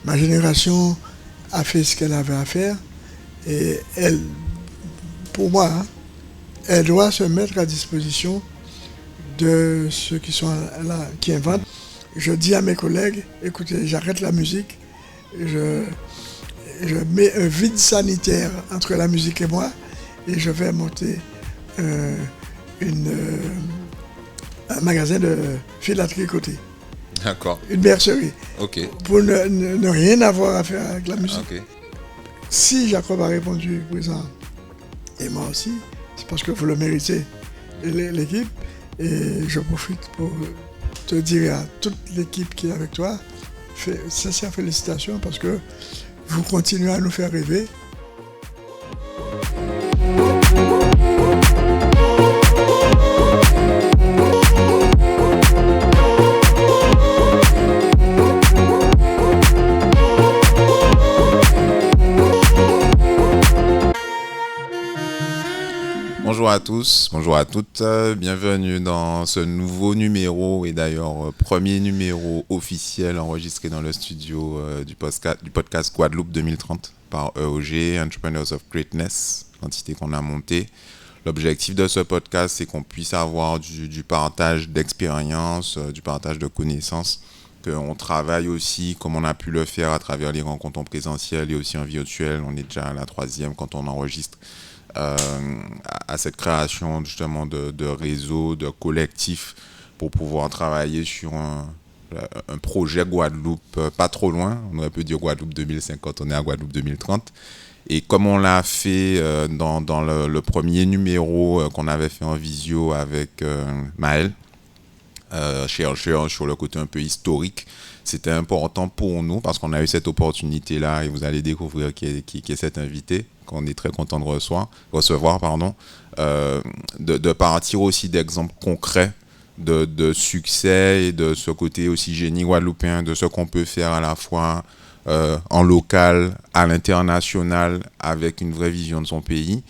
ma génération a fait ce qu'elle avait à faire et elle, pour moi, hein, elle doit se mettre à disposition de ceux qui sont là, qui inventent. Je dis à mes collègues, écoutez, j'arrête la musique, je, je mets un vide sanitaire entre la musique et moi et je vais monter euh, une, un magasin de fil à tricoter. D'accord. Une mercerie. Ok. Pour ne rien avoir à faire avec la musique. Ok. Si Jacob a répondu présent, et moi aussi, c'est parce que vous le méritez, l'équipe. Et je profite pour te dire à toute l'équipe qui est avec toi, sincères félicitations parce que vous continuez à nous faire rêver. Bonjour à tous, bonjour à toutes, bienvenue dans ce nouveau numéro et d'ailleurs premier numéro officiel enregistré dans le studio du podcast Guadeloupe 2030 par EOG, Entrepreneurs of Greatness, l'entité qu'on a montée. L'objectif de ce podcast, c'est qu'on puisse avoir du partage d'expériences, du partage de connaissances, qu'on travaille aussi comme on a pu le faire à travers les rencontres en présentiel et aussi en virtuel. On est déjà à la 3e quand on enregistre. À cette création justement de réseaux, de collectifs pour pouvoir travailler sur un projet Guadeloupe pas trop loin. On aurait pu dire Guadeloupe 2050, on est à Guadeloupe 2030. Et comme on l'a fait dans le premier numéro qu'on avait fait en visio avec Maël, chercheur sur le côté un peu historique, c'était important pour nous parce qu'on a eu cette opportunité-là et vous allez découvrir qui est cet invité qu'on est très content de recevoir, de partir aussi d'exemples concrets de succès et de ce côté aussi génie guadeloupéen, de ce qu'on peut faire à la fois en local, à l'international, avec une vraie vision de son pays.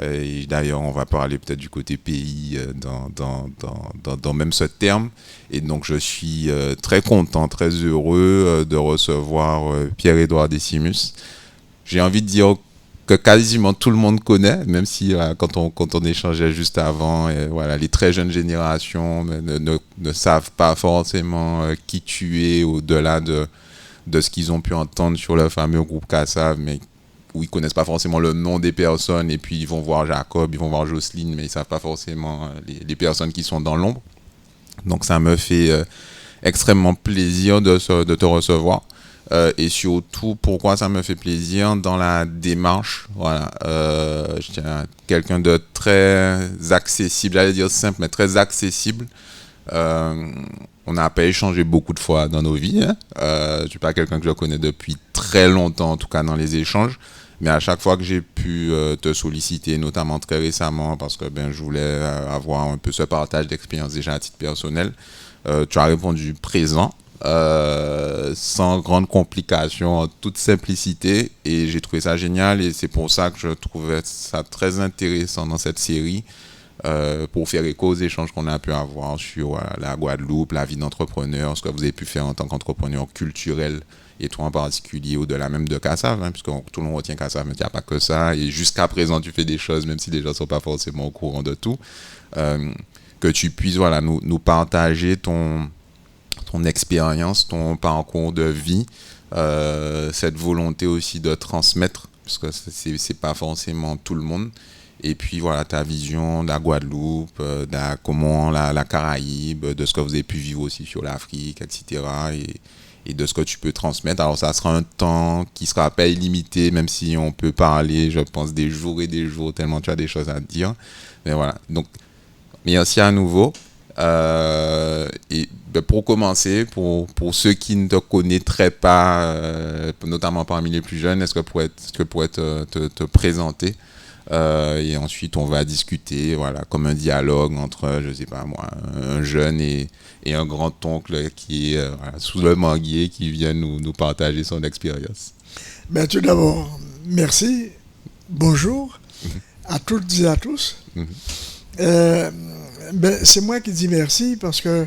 Et d'ailleurs, on va parler peut-être du côté pays dans même ce terme. Et donc, je suis très content, très heureux de recevoir Pierre-Édouard Décimus. J'ai envie de dire que quasiment tout le monde connaît, même si quand on échangeait juste avant, voilà, les très jeunes générations ne savent pas forcément qui tu es au-delà de ce qu'ils ont pu entendre sur le fameux groupe Kassav, mais où ils connaissent pas forcément le nom des personnes, et puis ils vont voir Jacob, ils vont voir Jocelyne, mais ils savent pas forcément les personnes qui sont dans l'ombre. Donc ça me fait extrêmement plaisir de te recevoir. Et surtout, pourquoi ça me fait plaisir dans la démarche, voilà, je tiens quelqu'un de très accessible, j'allais dire simple, mais très accessible. On n'a pas échangé beaucoup de fois dans nos vies, hein. Je suis pas quelqu'un que je connais depuis très longtemps, en tout cas dans les échanges, mais à chaque fois que j'ai pu te solliciter, notamment très récemment, parce que je voulais avoir un peu ce partage d'expérience déjà à titre personnel, tu as répondu présent. Sans grande complication, en toute simplicité, et j'ai trouvé ça génial et c'est pour ça que je trouvais ça très intéressant dans cette série pour faire écho aux échanges qu'on a pu avoir sur la Guadeloupe, la vie d'entrepreneur, ce que vous avez pu faire en tant qu'entrepreneur culturel et toi en particulier au-delà même de Kassav, hein, puisque tout le monde retient Kassav, mais il n'y a pas que ça, et jusqu'à présent tu fais des choses même si les gens ne sont pas forcément au courant de tout, que tu puisses nous partager ton expérience, ton parcours de vie, cette volonté aussi de transmettre, parce que c'est pas forcément tout le monde, et puis voilà, ta vision de la Guadeloupe, comment la Caraïbe, de ce que vous avez pu vivre aussi sur l'Afrique, etc., et de ce que tu peux transmettre. Alors ça sera un temps qui sera pas illimité, même si on peut parler, je pense, des jours et des jours, tellement tu as des choses à dire. Mais voilà, donc merci à nouveau. Et pour commencer, pour ceux qui ne te connaîtraient pas, notamment parmi les plus jeunes, est-ce que tu pourrais te présenter, et ensuite on va discuter, voilà, comme un dialogue entre, je sais pas moi, un jeune et un grand-oncle qui est sous le manguier, qui vient nous partager son expérience. Tout d'abord, merci, bonjour à toutes et à tous. C'est moi qui dis merci parce que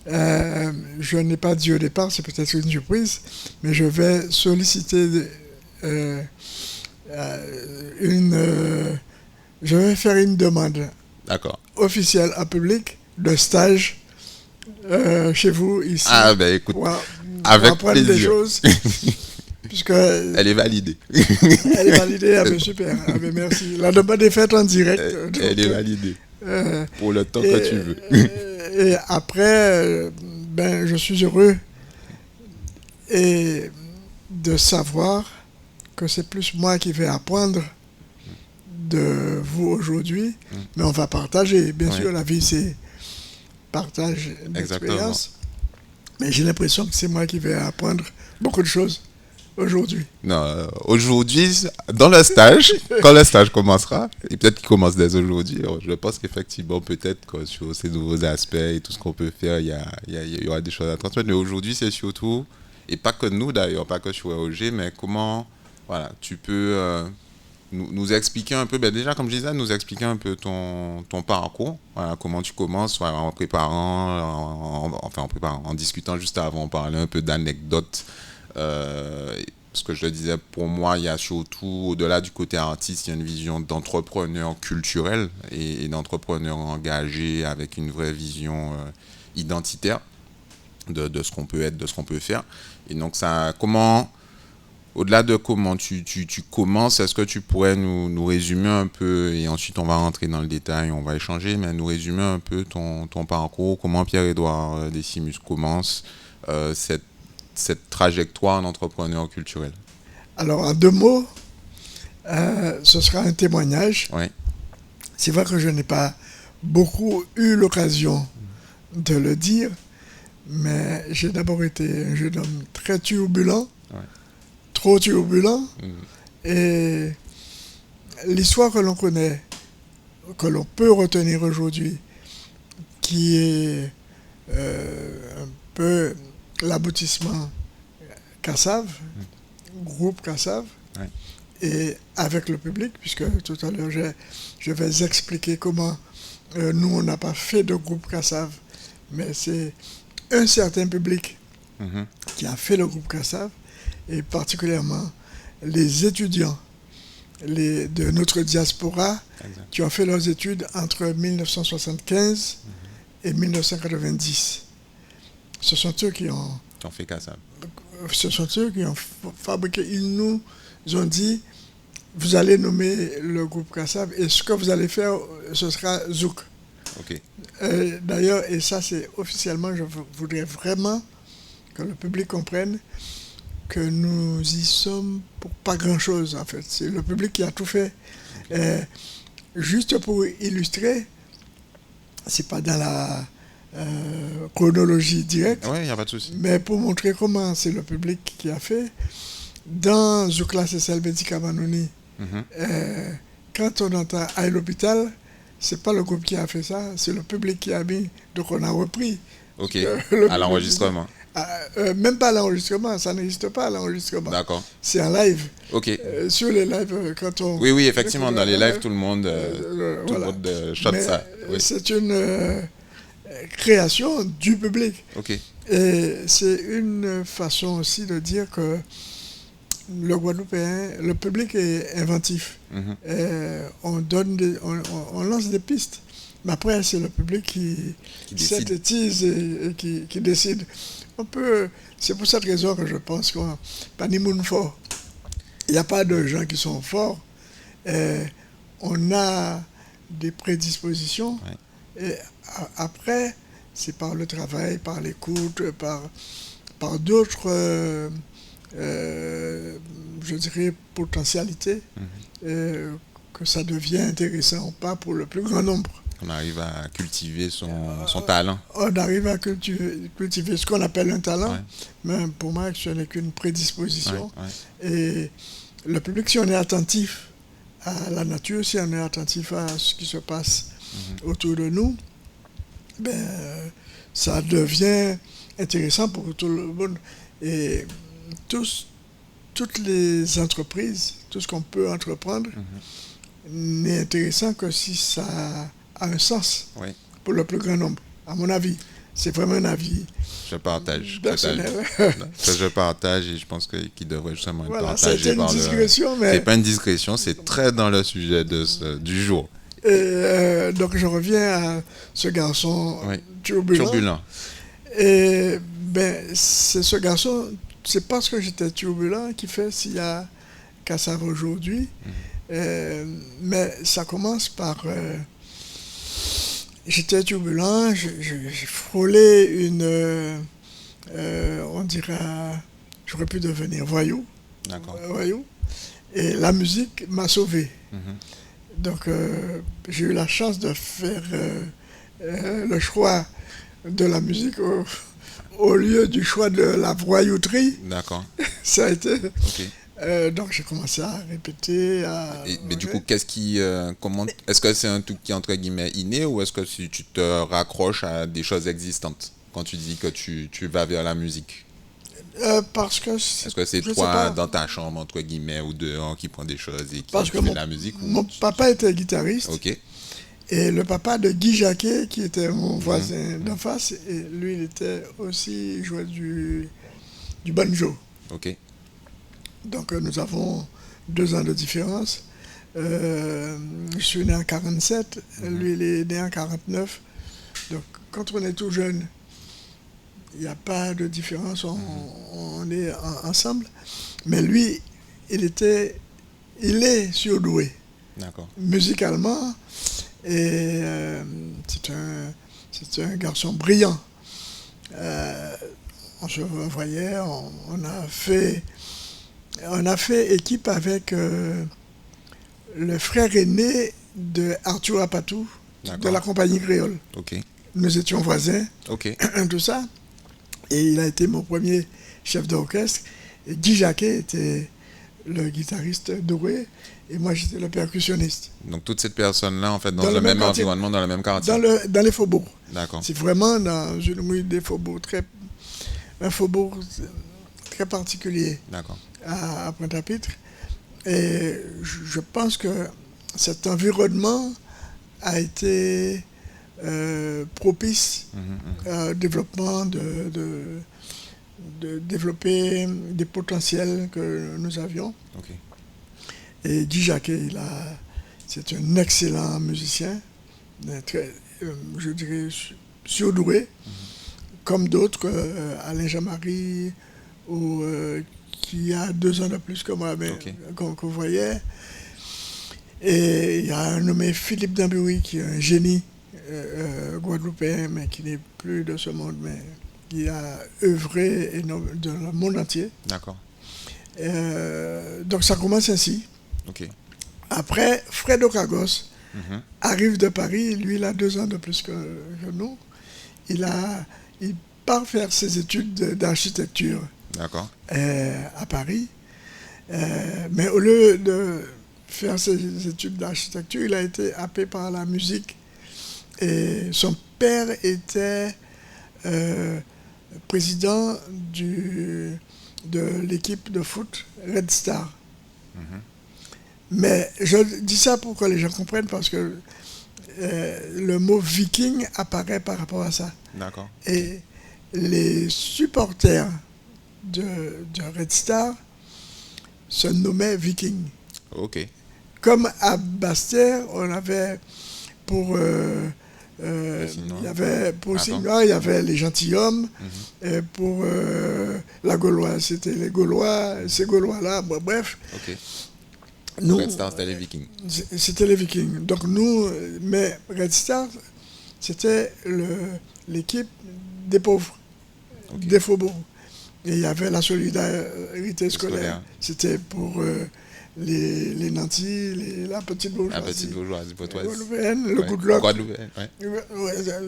Je n'ai pas dit au départ, c'est peut-être une surprise, mais je vais solliciter je vais faire une demande D'accord. officielle en public de stage chez vous ici. Ah ben écoute, pour avec apprendre des plaisir. choses. Puisque Elle est validée. elle est validée, ah ben super, ah ben merci. La demande est faite en direct. Elle est validée. Pour le temps et, que tu veux. Et après, ben, je suis heureux et de savoir que c'est plus moi qui vais apprendre de vous aujourd'hui, mais on va partager. Bien sûr, la vie, c'est partage d'expérience, mais j'ai l'impression que c'est moi qui vais apprendre beaucoup de choses aujourd'hui. Non, aujourd'hui, dans le stage, quand le stage commencera, et peut-être qu'il commence dès aujourd'hui, je pense qu'effectivement, peut-être que sur ces nouveaux aspects et tout ce qu'on peut faire, il y aura des choses à transmettre. Mais aujourd'hui, c'est surtout, et pas que nous d'ailleurs, pas que sur ROG, mais comment voilà, tu peux nous expliquer un peu, ben déjà, comme je disais, nous expliquer un peu ton parcours, voilà, comment tu commences, voilà, en préparant, en discutant juste avant, on parlait un peu d'anecdotes. Parce que je le disais, pour moi, il y a surtout, au-delà du côté artiste, il y a une vision d'entrepreneur culturel et d'entrepreneur engagé avec une vraie vision identitaire de ce qu'on peut être, de ce qu'on peut faire. Et donc, ça, comment, au-delà de comment tu commences, est-ce que tu pourrais nous résumer un peu, et ensuite on va rentrer dans le détail, on va échanger, mais nous résumer un peu ton parcours, comment Pierre-Édouard Décimus commence cette trajectoire d'entrepreneur culturel? Alors, en 2 mots, ce sera un témoignage. Oui. C'est vrai que je n'ai pas beaucoup eu l'occasion de le dire, mais j'ai d'abord été un jeune homme très turbulent, trop turbulent, et l'histoire que l'on connaît, que l'on peut retenir aujourd'hui, qui est un peu l'aboutissement Cassav, groupe Cassav, et avec le public, puisque tout à l'heure je vais expliquer comment nous on n'a pas fait de groupe Cassav, mais c'est un certain public qui a fait le groupe Cassav, et particulièrement les étudiants de notre diaspora qui ont fait leurs études entre 1975 et 1990. Ce sont eux qui ont fait Cassav. Ce sont eux qui ont fabriqué. Ils nous ont dit, vous allez nommer le groupe Cassav et ce que vous allez faire, ce sera Zouk. Okay. D'ailleurs, et ça c'est officiellement, je voudrais vraiment que le public comprenne que nous y sommes pour pas grand-chose en fait. C'est le public qui a tout fait. Juste pour illustrer, c'est pas dans la chronologie directe, il n'y a pas de souci. Mais pour montrer comment c'est le public qui a fait, dans Zoukla Cecil Bedika Manouni, quand on entend à l'hôpital, c'est pas le groupe qui a fait ça, c'est le public qui a mis, donc on a repris. Ok, à l'enregistrement. Même pas à l'enregistrement, ça n'existe pas à l'enregistrement. D'accord. C'est en live. Ok. Sur les lives, quand on... Oui, effectivement, dans les lives, tout le monde shot ça. Oui. C'est une création du public. Okay. Et c'est une façon aussi de dire que le Guadeloupéen, le public est inventif. On lance des pistes. Mais après, c'est le public qui synthétise et qui décide. C'est pour cette raison que je pense qu'on n'a pas ni monde fort. Il n'y a pas de gens qui sont forts. On a des prédispositions. Et après, c'est par le travail, par l'écoute, par d'autres, je dirais, potentialités, que ça devient intéressant, pas pour le plus grand nombre. On arrive à cultiver son talent. On arrive à cultiver ce qu'on appelle un talent, mais pour moi, ce n'est qu'une prédisposition. Et le public, si on est attentif à la nature, si on est attentif à ce qui se passe autour de nous, ça devient intéressant pour tout le monde. Et toutes les entreprises, tout ce qu'on peut entreprendre, n'est intéressant que si ça a un sens pour le plus grand nombre, à mon avis. c'est vraiment un avis Je partage. personnel. Ça, je partage et je pense qu'il devrait justement être Voilà, partagé c'était une par le... digression, C'est mais pas une discrétion, c'est très dans le sujet du jour. donc je reviens à ce garçon Oui. turbulent. Turbulent. Et ben, c'est ce garçon, c'est parce que j'étais turbulent qui fait s'il y a Kassav aujourd'hui. Mais ça commence par... j'étais turbulent, j'ai frôlé une... on dirait... J'aurais pu devenir voyou. D'accord. Voyou. Et la musique m'a sauvé. Mhm. Donc j'ai eu la chance de faire le choix de la musique au lieu du choix de la voyouterie. D'accord. Ça a été... Ok. donc j'ai commencé à répéter. Mais du coup, comment, est-ce que c'est un truc qui est entre guillemets inné ou est-ce que tu te raccroches à des choses existantes quand tu dis que tu vas vers la musique? Parce que... Est-ce que c'est toi dans ta chambre entre guillemets ou dehors qui prend des choses et qui fait de la musique mon papa était guitariste. Ok. Et le papa de Guy Jacquet, qui était mon voisin d'en face, et lui, il était aussi, il jouait du banjo. Ok. Donc nous avons 2 ans de différence. Je suis né en 47, lui, il est né en 49. Donc quand on est tout jeune, il n'y a pas de différence, on est ensemble. Mais lui, il est surdoué. D'accord. Musicalement. Et c'est un garçon brillant. On se voyait, on a fait équipe avec le frère aîné de Arthur Apatou, de la compagnie créole. Ok. Nous étions voisins, Ok. tout ça. Et il a été mon premier chef d'orchestre. Et Guy Jacquet était le guitariste doué. Et moi, j'étais le percussionniste. Donc, toutes ces personnes-là, en fait, dans le même environnement, dans le même quartier. Dans les faubourgs. D'accord. C'est vraiment dans une rue des faubourgs, un faubourg très particulier. D'accord. À Pointe-à-Pitre. Et je pense que cet environnement a été propice au développement de développer des potentiels que nous avions. Okay. Et Guy Jacquet, c'est un excellent musicien, très, je dirais surdoué, comme d'autres, Alain Jean-Marie, qui a 2 ans de plus que moi, mais qu'on voyait. Et il y a un nommé Philippe Dambury, qui est un génie guadeloupéen, mais qui n'est plus de ce monde, mais qui a œuvré dans le monde entier. D'accord. Donc ça commence ainsi. Okay. Après, Fred Okagos arrive de Paris, lui il a 2 ans de plus que nous. Il part faire ses études d'architecture. D'accord. À Paris. Mais au lieu de faire ses études d'architecture, il a été happé par la musique. Et son père était président de l'équipe de foot Red Star. Mais je dis ça pour que les gens comprennent, parce que le mot viking apparaît par rapport à ça. D'accord. Et les supporters de Red Star se nommaient Vikings. Ok. Comme à Bastère, on avait pour Signois, il y avait les gentilshommes. Et pour la Gauloise, c'était les Gaulois, ces Gaulois-là, bref. Ok. Nous, Red Star, c'était les Vikings. C'était les Vikings. Donc nous, mais Red Star, c'était l'équipe des pauvres, des faubourgs. Et il y avait la solidarité scolaire. C'était pour les nantis, la petite bourgeoisie. La petite bourgeoisie poitoise. Guadeloupéenne, le coup de loc.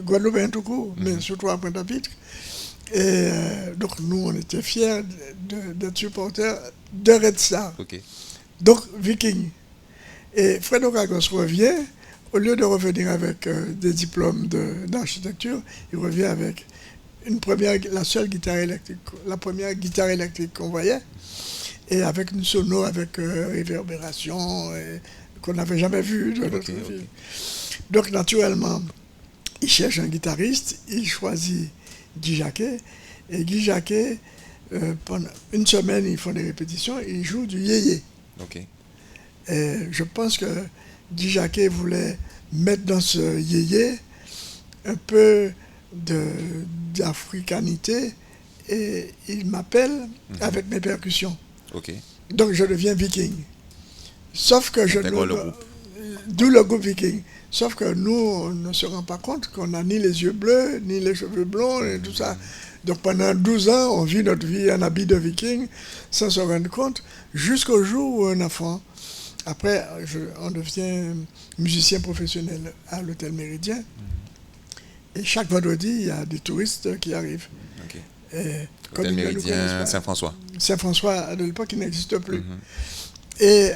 Guadeloupéenne tout court, mais surtout à Pointe-à-Pitre. Et donc nous, on était fiers d'être supporters de Red Star. Okay. Donc, Viking. Et Fred Okagos revient, au lieu de revenir avec des diplômes d'architecture, il revient avec la seule guitare électrique, la première guitare électrique qu'on voyait, et avec une sono avec réverbération qu'on n'avait jamais vue de notre vie. Donc naturellement, il cherche un guitariste, il choisit Guy Jacquet, et Guy Jacquet, pendant une semaine, ils font des répétitions, ils jouent du yéyé. Ok. Et je pense que Guy Jacquet voulait mettre dans ce yéyé un peu d'africanité, et il m'appelle avec mes percussions. Ok. Donc je deviens viking. Sauf que je Intègre ne... le groupe. D'où le groupe viking. Sauf que nous, on ne se rend pas compte qu'on n'a ni les yeux bleus, ni les cheveux blonds, et tout ça. Donc pendant 12 ans, on vit notre vie en habit de viking, sans se rendre compte, jusqu'au jour où un enfant, après, on devient musicien professionnel à l'Hôtel Méridien, et chaque vendredi, il y a des touristes qui arrivent. Ok. Comme Hôtel ils ne nous Méridien connaissent pas. Saint-François. Saint-François, de l'époque, il n'existe plus. Et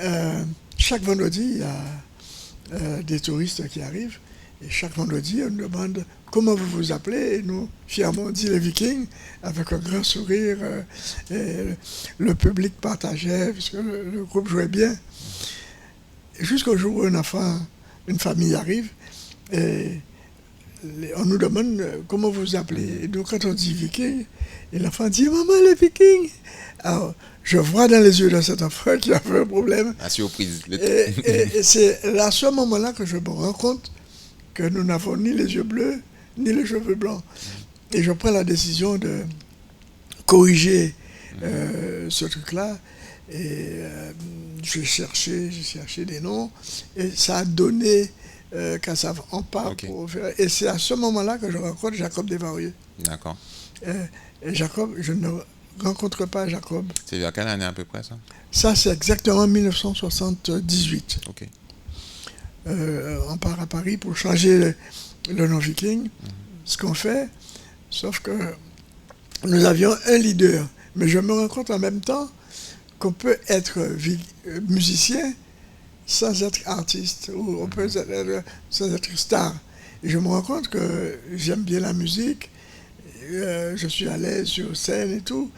chaque vendredi, il y a des touristes qui arrivent. Et chaque vendredi, on nous demande comment vous vous appelez. Et nous, fièrement, on dit les Vikings, avec un grand sourire. Et le public partageait, parce que le groupe jouait bien. Et jusqu'au jour où une famille arrive, et on nous demande comment vous vous appelez. Et donc, quand on dit Viking, et l'enfant dit maman, les Vikings. Alors, je vois dans les yeux de cet enfant qu'il y avait un problème. La surprise. Et c'est à ce moment-là que je me rends compte que nous n'avons ni les yeux bleus, ni les cheveux blancs. Et je prends la décision de corriger ce truc-là. Et j'ai cherché des noms. Et ça a donné Kassav en part. Ok. Et c'est à ce moment-là que je rencontre Jacob Desvarieux. D'accord. Et Jacob, je ne rencontre pas Jacob. C'est vers quelle année à peu près ça? Ça, c'est exactement 1978. Ok. On part à Paris pour changer le nom viking. Ce qu'on fait, sauf que nous avions un leader. Mais je me rends compte en même temps qu'on peut être musicien sans être artiste, ou on peut être sans être star. Et je me rends compte que j'aime bien la musique, je suis à l'aise sur scène et tout,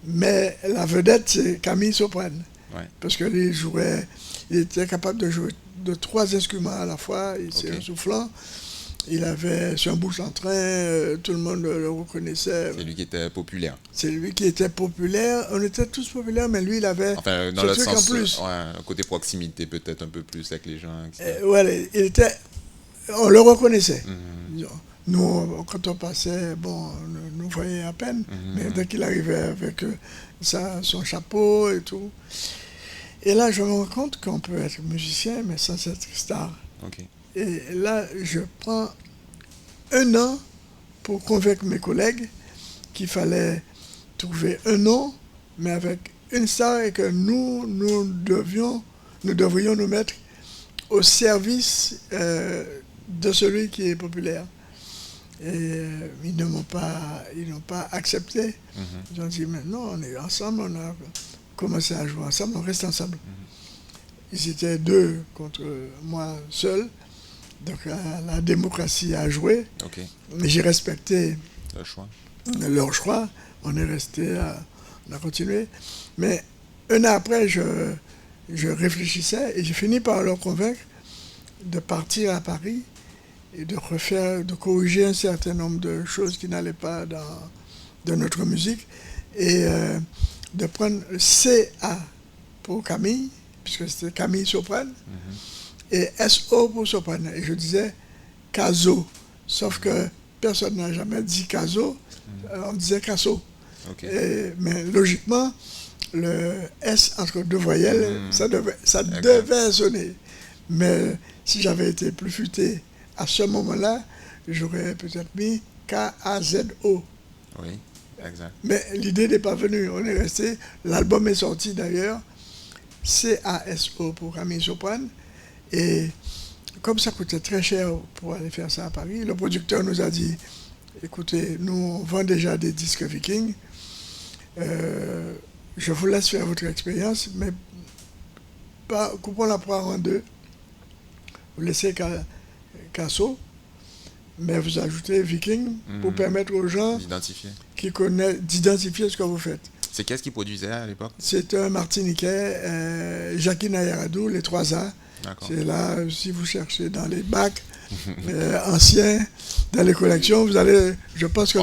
mais la vedette, c'est Camille Soprane. Ouais. Parce il était capable de jouer de 3 instruments à la fois, c'est un soufflant. Il avait sur un bouche en train, tout le monde le reconnaissait. C'est lui qui était populaire. C'est lui qui était populaire. On était tous populaires, mais lui, il avait Enfin, dans ce le truc sens, en plus. ouais, côté proximité peut-être un peu plus avec les gens. Etc. Ouais, on le reconnaissait. Nous, quand on passait, bon, on nous voyait à peine, mais dès qu'il arrivait avec son chapeau et tout. Et là, je me rends compte qu'on peut être musicien, mais sans être star. Ok. Et là, je prends 1 an pour convaincre mes collègues qu'il fallait trouver un nom, mais avec une star, et que nous devrions nous mettre au service de celui qui est populaire. Et ils n'ont pas accepté. Ils ont dit, mais non, on est ensemble, on a commencé à jouer ensemble, on reste ensemble. Ils étaient 2 contre moi seul. Donc la démocratie a joué, mais j'ai respecté leur choix. On est resté, on a continué. Mais 1 an après, je réfléchissais et j'ai fini par leur convaincre de partir à Paris et de corriger un certain nombre de choses qui n'allaient pas dans notre musique et de prendre CA pour Camille, puisque c'était Camille Soprane. Et SO pour soprane. Et je disais Caso. Sauf que personne n'a jamais dit Caso, on disait Casso. Mais logiquement, le S entre 2 voyelles, ça devait sonner. Mais si j'avais été plus futé à ce moment-là, j'aurais peut-être mis K-A-Z-O. Oui, exact. Mais l'idée n'est pas venue. On est resté. L'album est sorti d'ailleurs. C-A-S-O pour Camille Soprane. Et comme ça coûtait très cher pour aller faire ça à Paris, le producteur nous a dit, écoutez, nous on vend déjà des disques Vikings, je vous laisse faire votre expérience, mais coupons la poire en 2, vous laissez Casso, mais vous ajoutez Viking pour permettre aux gens qui connaissent d'identifier ce que vous faites. C'est qu'est-ce qui produisait à l'époque? C'est un Martiniquais, Jackie Nayaradou, les 3A. C'est là, si vous cherchez dans les bacs, anciens dans les collections. Vous allez, je pense que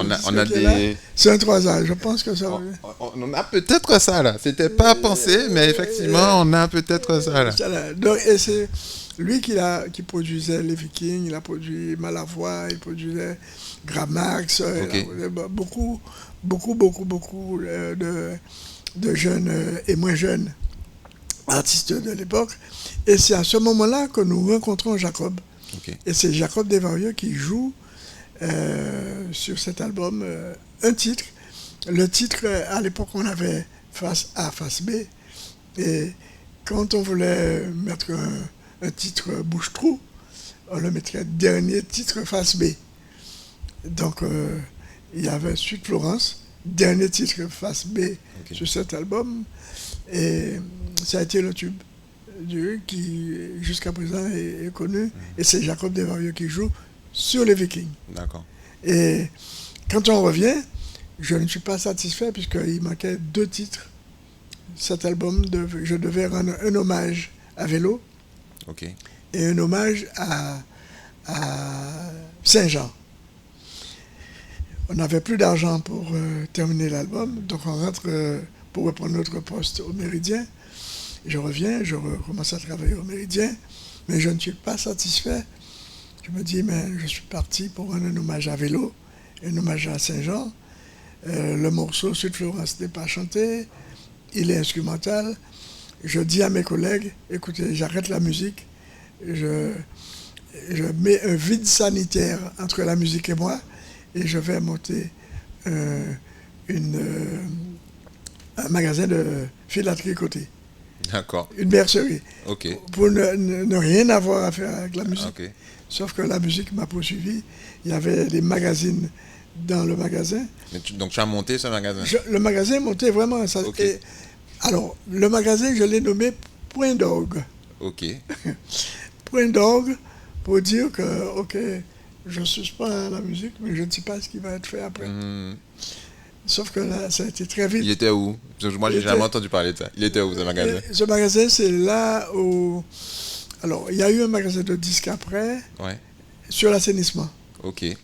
c'est un 3A. Je pense que ça. On a peut-être ça là. C'était pas pensé, mais effectivement, on a peut-être ça là. Donc, et c'est lui qui produisait les Vikings. Il a produit Malavoie, il produisait Gramax. Okay. Beaucoup de jeunes et moins jeunes artistes de l'époque. Et c'est à ce moment-là que nous rencontrons Jacob. Okay. Et c'est Jacob Desvarieux qui joue sur cet album un titre. Le titre, à l'époque, on avait face A, face B. Et quand on voulait mettre un titre bouche-trou, on le mettrait dernier titre face B. Donc, il y avait Suite Florence, dernier titre face B sur cet album. Et ça a été le tube qui, jusqu'à présent, est connu. Et c'est Jacob Desvarieux qui joue sur les Vikings. D'accord. Et quand on revient, je ne suis pas satisfait puisqu'il manquait 2 titres. Cet album, je devais rendre un hommage à Vélo et un hommage à Saint-Jean. On n'avait plus d'argent pour terminer l'album, donc on rentre pour reprendre notre poste au Méridien. Je reviens, je recommence à travailler au Méridien, mais je ne suis pas satisfait. Je me dis, mais je suis parti pour rendre un hommage à Vélo, un hommage à Saint-Jean. Le morceau Suite Florence n'est pas chanté, il est instrumental. Je dis à mes collègues, écoutez, j'arrête la musique, je mets un vide sanitaire entre la musique et moi, et je vais monter un magasin de fil à tricoter. D'accord. Une bercerie. Okay. Pour ne rien avoir à faire avec la musique. Okay. Sauf que la musique m'a poursuivi. Il y avait des magazines dans le magasin. Donc tu as monté ce magasin? Le magasin montait vraiment. Ça, okay. Alors, le magasin, je l'ai nommé Point d'orgue. Ok. Point d'orgue pour dire que, ok, je suspends la musique, mais je ne sais pas ce qui va être fait après. Sauf que là, ça a été très vite. Il était où? Parce que moi, j'ai jamais entendu parler de ça. Il était où, ce magasin? Ce magasin, c'est là où... Alors, il y a eu un magasin de disques après, sur l'assainissement. Ok. Et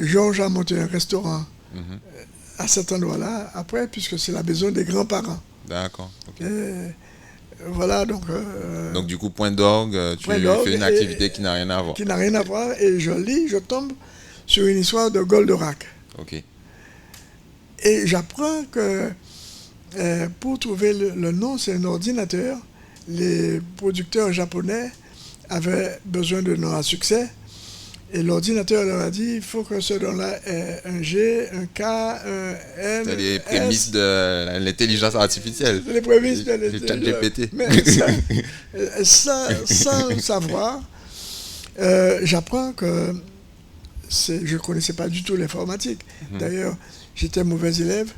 Georges a monté un restaurant à cet endroit-là, après, puisque c'est la maison des grands-parents. D'accord. Okay. Voilà, donc... donc, du coup, Point d'orgue, tu fais une activité qui n'a rien à voir. Qui n'a rien à voir, et je tombe sur une histoire de Goldorak. Ok. Et j'apprends que pour trouver le nom, c'est un ordinateur. Les producteurs japonais avaient besoin de noms à succès. Et l'ordinateur leur a dit, il faut que ce nom-là ait un G, un K, un N. C'est les prémices de l'intelligence artificielle. C'est les prémices de l'intelligence. GPT. Mais sans savoir, j'apprends que je ne connaissais pas du tout l'informatique. D'ailleurs, j'étais mauvais élève.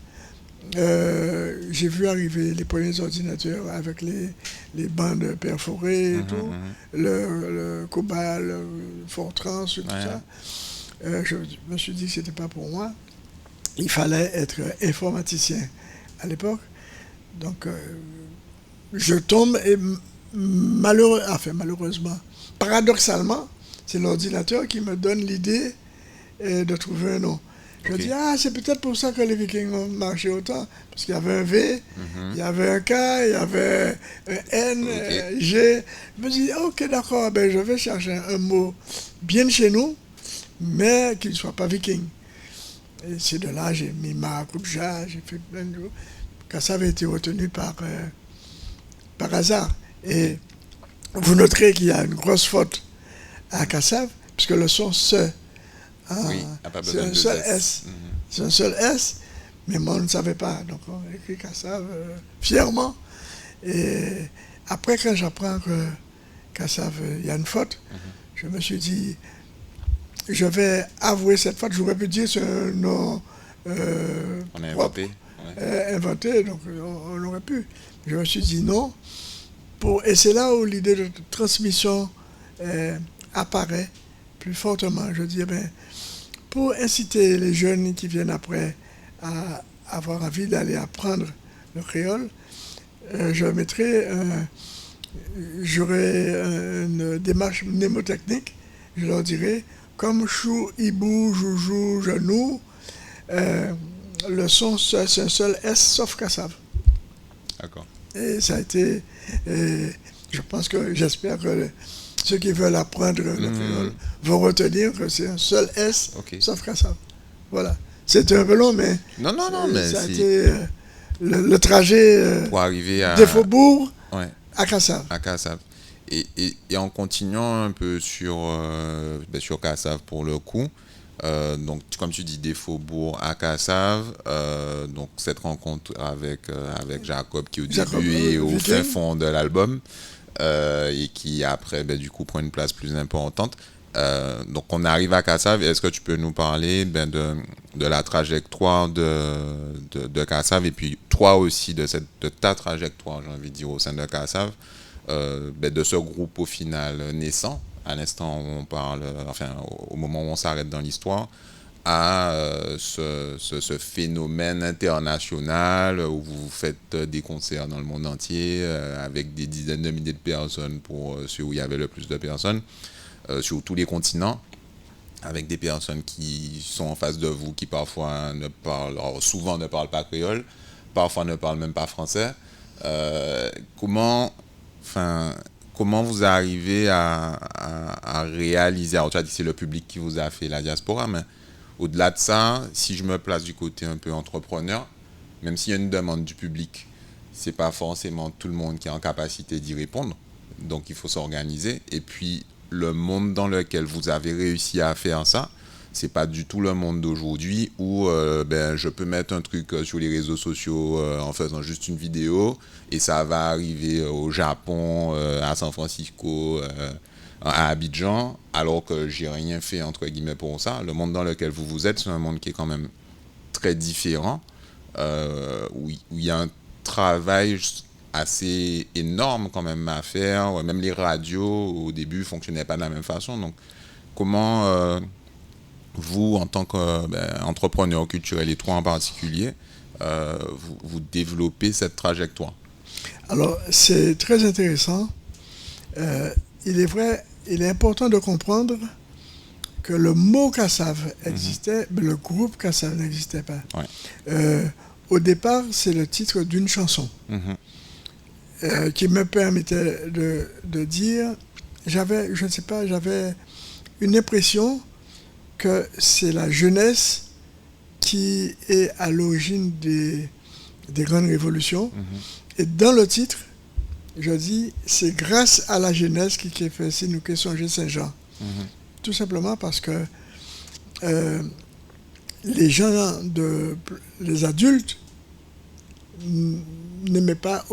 J'ai vu arriver les premiers ordinateurs avec les bandes perforées et tout, le Cobalt, le Fortran, tout ça. Je me suis dit que ce n'était pas pour moi. Il fallait être informaticien à l'époque. Donc, je tombe et malheureusement, paradoxalement, c'est l'ordinateur qui me donne l'idée de trouver un nom. Je dis, c'est peut-être pour ça que les Vikings ont marché autant. Parce qu'il y avait un V, il y avait un K, il y avait un N, un G. Je me dis, ok, d'accord, ben, je vais chercher un mot bien de chez nous, mais qui ne soit pas Viking. Et c'est de là, j'ai mis Maracuja, j'ai fait plein de choses. Quand ça avait été retenu par hasard. Et vous noterez qu'il y a une grosse faute à Kassav, puisque le son se... c'est un seul S. C'est un seul S, mais moi, on ne savait pas. Donc, on a écrit Kassav fièrement. Et après, quand j'apprends que Kassav, il y a une faute, je me suis dit, je vais avouer cette faute. J'aurais pu dire c'est un nom on a inventé. Inventé, donc on aurait pu. Je me suis dit non. Et c'est là où l'idée de transmission apparaît plus fortement. Je dis, pour inciter les jeunes qui viennent après à avoir envie d'aller apprendre le créole, j'aurai une démarche mnémotechnique. je leur dirais, comme chou, hibou, joujou, genou, le son, c'est un seul S sauf cassave. D'accord. Et ça a été, je pense que, j'espère que ceux qui veulent apprendre le créole vont retenir que c'est un seul S sauf cassave. Voilà. C'est un peu long, mais, non, mais ça a été le trajet pour arriver à... des faubourgs à Kassav. À Kassav. Et en continuant un peu sur Kassav pour le coup, donc comme tu dis, des faubourgs à Kassav, donc cette rencontre avec Jacob qui au début est au fin fond de l'album et qui après du coup prend une place plus importante. Donc on arrive à Kassav. Est-ce que tu peux nous parler de la trajectoire de Kassav et puis toi aussi de ta trajectoire, j'ai envie de dire, au sein de Kassav, de ce groupe au final naissant à l'instant où on parle, enfin au moment où on s'arrête dans l'histoire, à ce phénomène international où vous faites des concerts dans le monde entier avec des dizaines de milliers de personnes pour ceux où il y avait le plus de personnes. Sur tous les continents, avec des personnes qui sont en face de vous, qui parfois souvent ne parlent pas créole, parfois ne parlent même pas français. Comment vous arrivez à réaliser, alors tu as dit c'est le public qui vous a fait la diaspora, mais au-delà de ça, si je me place du côté un peu entrepreneur, même s'il y a une demande du public, c'est pas forcément tout le monde qui est en capacité d'y répondre, donc il faut s'organiser. Et puis le monde dans lequel vous avez réussi à faire ça, c'est pas du tout le monde d'aujourd'hui où je peux mettre un truc sur les réseaux sociaux en faisant juste une vidéo et ça va arriver au Japon, à San Francisco, à Abidjan, alors que j'ai rien fait entre guillemets pour ça. Le monde dans lequel vous êtes, c'est un monde qui est quand même très différent, où il y a un travail assez énorme quand même à faire. Même les radios au début fonctionnaient pas de la même façon. Donc comment vous, en tant qu'entrepreneur culturel et toi en particulier, vous développez cette trajectoire? Alors c'est très intéressant. Il est vrai, il est important de comprendre que le mot Kassav existait, mais le groupe Kassav n'existait pas. Au départ, c'est le titre d'une chanson. Qui me permettait de dire, j'avais une impression que c'est la jeunesse qui est à l'origine des grandes révolutions. Et dans le titre, je dis, c'est grâce à la jeunesse qui fait si nous qui songer Saint-Jean. Tout simplement parce que les adultes n'aimaient pas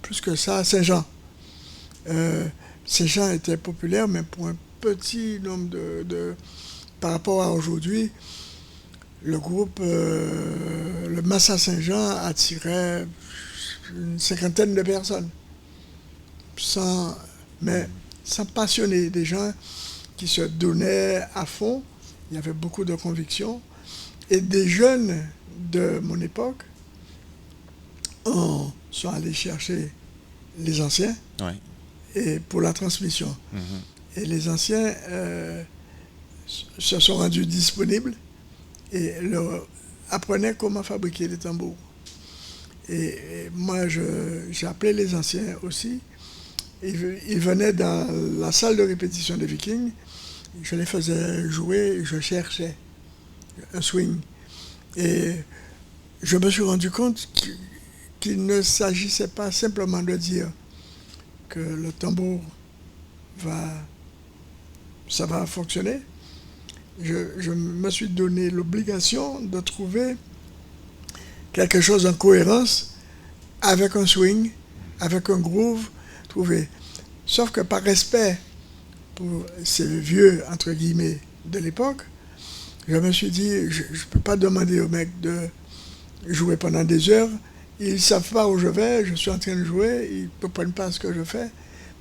plus que ça Saint-Jean. Saint-Jean était populaire, mais pour un petit nombre par rapport à aujourd'hui, le groupe, le Massa Saint-Jean attirait une cinquantaine de personnes. Sans passionner, des gens qui se donnaient à fond. Il y avait beaucoup de convictions. Et des jeunes de mon époque sont allés chercher les anciens et pour la transmission. Et les anciens se sont rendus disponibles et leur apprenaient comment fabriquer les tambours. Et moi, j'appelais les anciens aussi. Ils venaient dans la salle de répétition des Vikings. Je les faisais jouer, je cherchais un swing. Et je me suis rendu compte qu'il ne s'agissait pas simplement de dire que le tambour ça va fonctionner. Je me suis donné l'obligation de trouver quelque chose en cohérence avec un swing, avec un groove, trouver. Sauf que par respect pour ces vieux, entre guillemets, de l'époque, je me suis dit, je ne peux pas demander aux mecs de jouer pendant des heures. Ils ne savent pas où je vais, je suis en train de jouer, ils ne comprennent pas ce que je fais.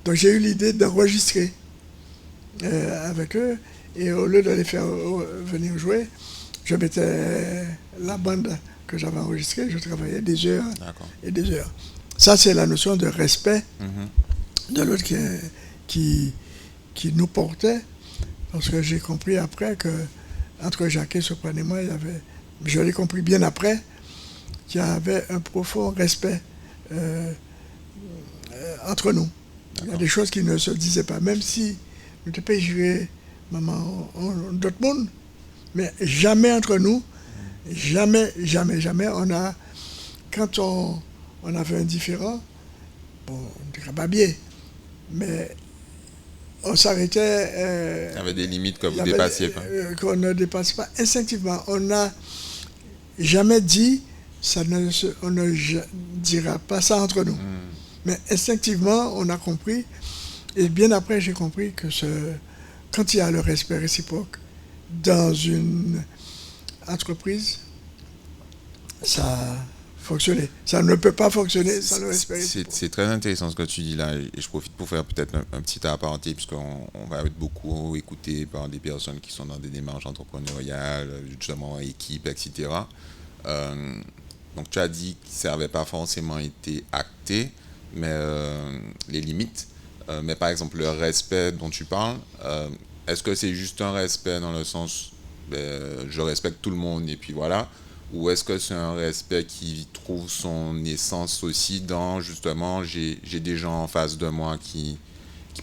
Donc j'ai eu l'idée d'enregistrer avec eux. Et au lieu de les faire venir jouer, je mettais la bande que j'avais enregistrée, je travaillais des heures et des heures. Ça, c'est la notion de respect de l'autre qui nous portait Parce que j'ai compris après que, entre Jacques Sopran et moi, je l'ai compris bien après, qu'il y avait un profond respect entre nous. Il y a des choses qui ne se disaient pas, même si nous te pas jouer maman d'autres mondes, mais jamais entre nous, jamais, quand on avait un différent, bon, on ne dirait pas bien, mais on s'arrêtait. Il y avait des limites que vous dépassiez pas. Qu'on ne dépasse pas instinctivement. On n'a jamais dit, on ne dira pas ça entre nous. Mais instinctivement, on a compris. Et bien après, j'ai compris que quand il y a le respect réciproque dans une entreprise, ça fonctionner. Ça ne peut pas fonctionner sans le respect réciproque. C'est très intéressant ce que tu dis là, et je profite pour faire peut-être un petit aparté, puisqu'on va être beaucoup écouté par des personnes qui sont dans des démarches entrepreneuriales, justement équipe, etc. Donc tu as dit que ça n'avait pas forcément été acté, mais les limites. Mais par exemple, le respect dont tu parles, est-ce que c'est juste un respect dans le sens je respecte tout le monde et puis voilà, ou est-ce que c'est un respect qui trouve son essence aussi dans justement j'ai des gens en face de moi qui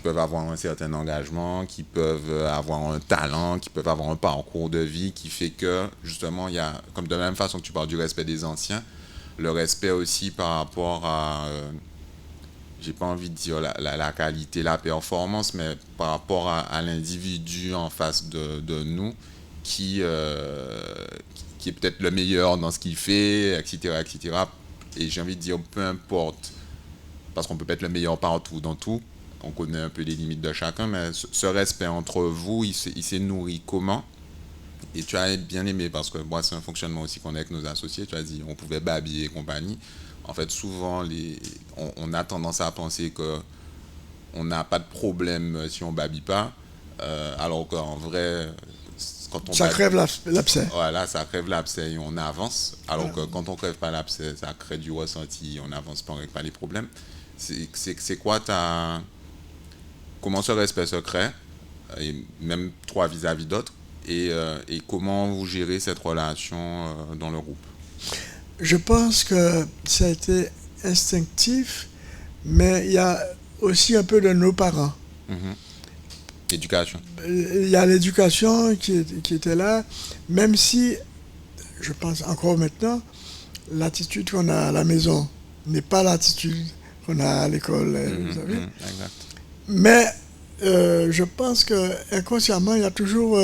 peuvent avoir un certain engagement, qui peuvent avoir un talent, qui peuvent avoir un parcours de vie qui fait que justement il y a, comme de la même façon que tu parles du respect des anciens, le respect aussi par rapport à j'ai pas envie de dire la qualité, la performance, mais par rapport à l'individu en face de nous qui est peut-être le meilleur dans ce qu'il fait, etc., etc. Et j'ai envie de dire, peu importe, parce qu'on peut pas être le meilleur partout, dans tout, on connaît un peu les limites de chacun, mais ce respect entre vous, il s'est nourri comment? Et tu as bien aimé, parce que moi, c'est un fonctionnement aussi qu'on a avec nos associés, tu as dit, on pouvait babiller et compagnie. En fait, souvent, on a tendance à penser qu'on n'a pas de problème si on babille pas, alors qu'en vrai, quand on ça crève l'abcès. Voilà, ça crève l'abcès et on avance, alors que quand on crève pas l'abcès, ça crée du ressenti, on n'avance pas, on règle pas les problèmes. C'est quoi comment ce respect se crée, et même toi vis-à-vis d'autres, et comment vous gérez cette relation dans le groupe? Je pense que ça a été instinctif, mais il y a aussi un peu de nos parents. Éducation. Il y a l'éducation qui était là, même si, je pense encore maintenant, l'attitude qu'on a à la maison n'est pas l'attitude qu'on a à l'école, vous savez. Exact. Mais je pense qu'inconsciemment, il y a toujours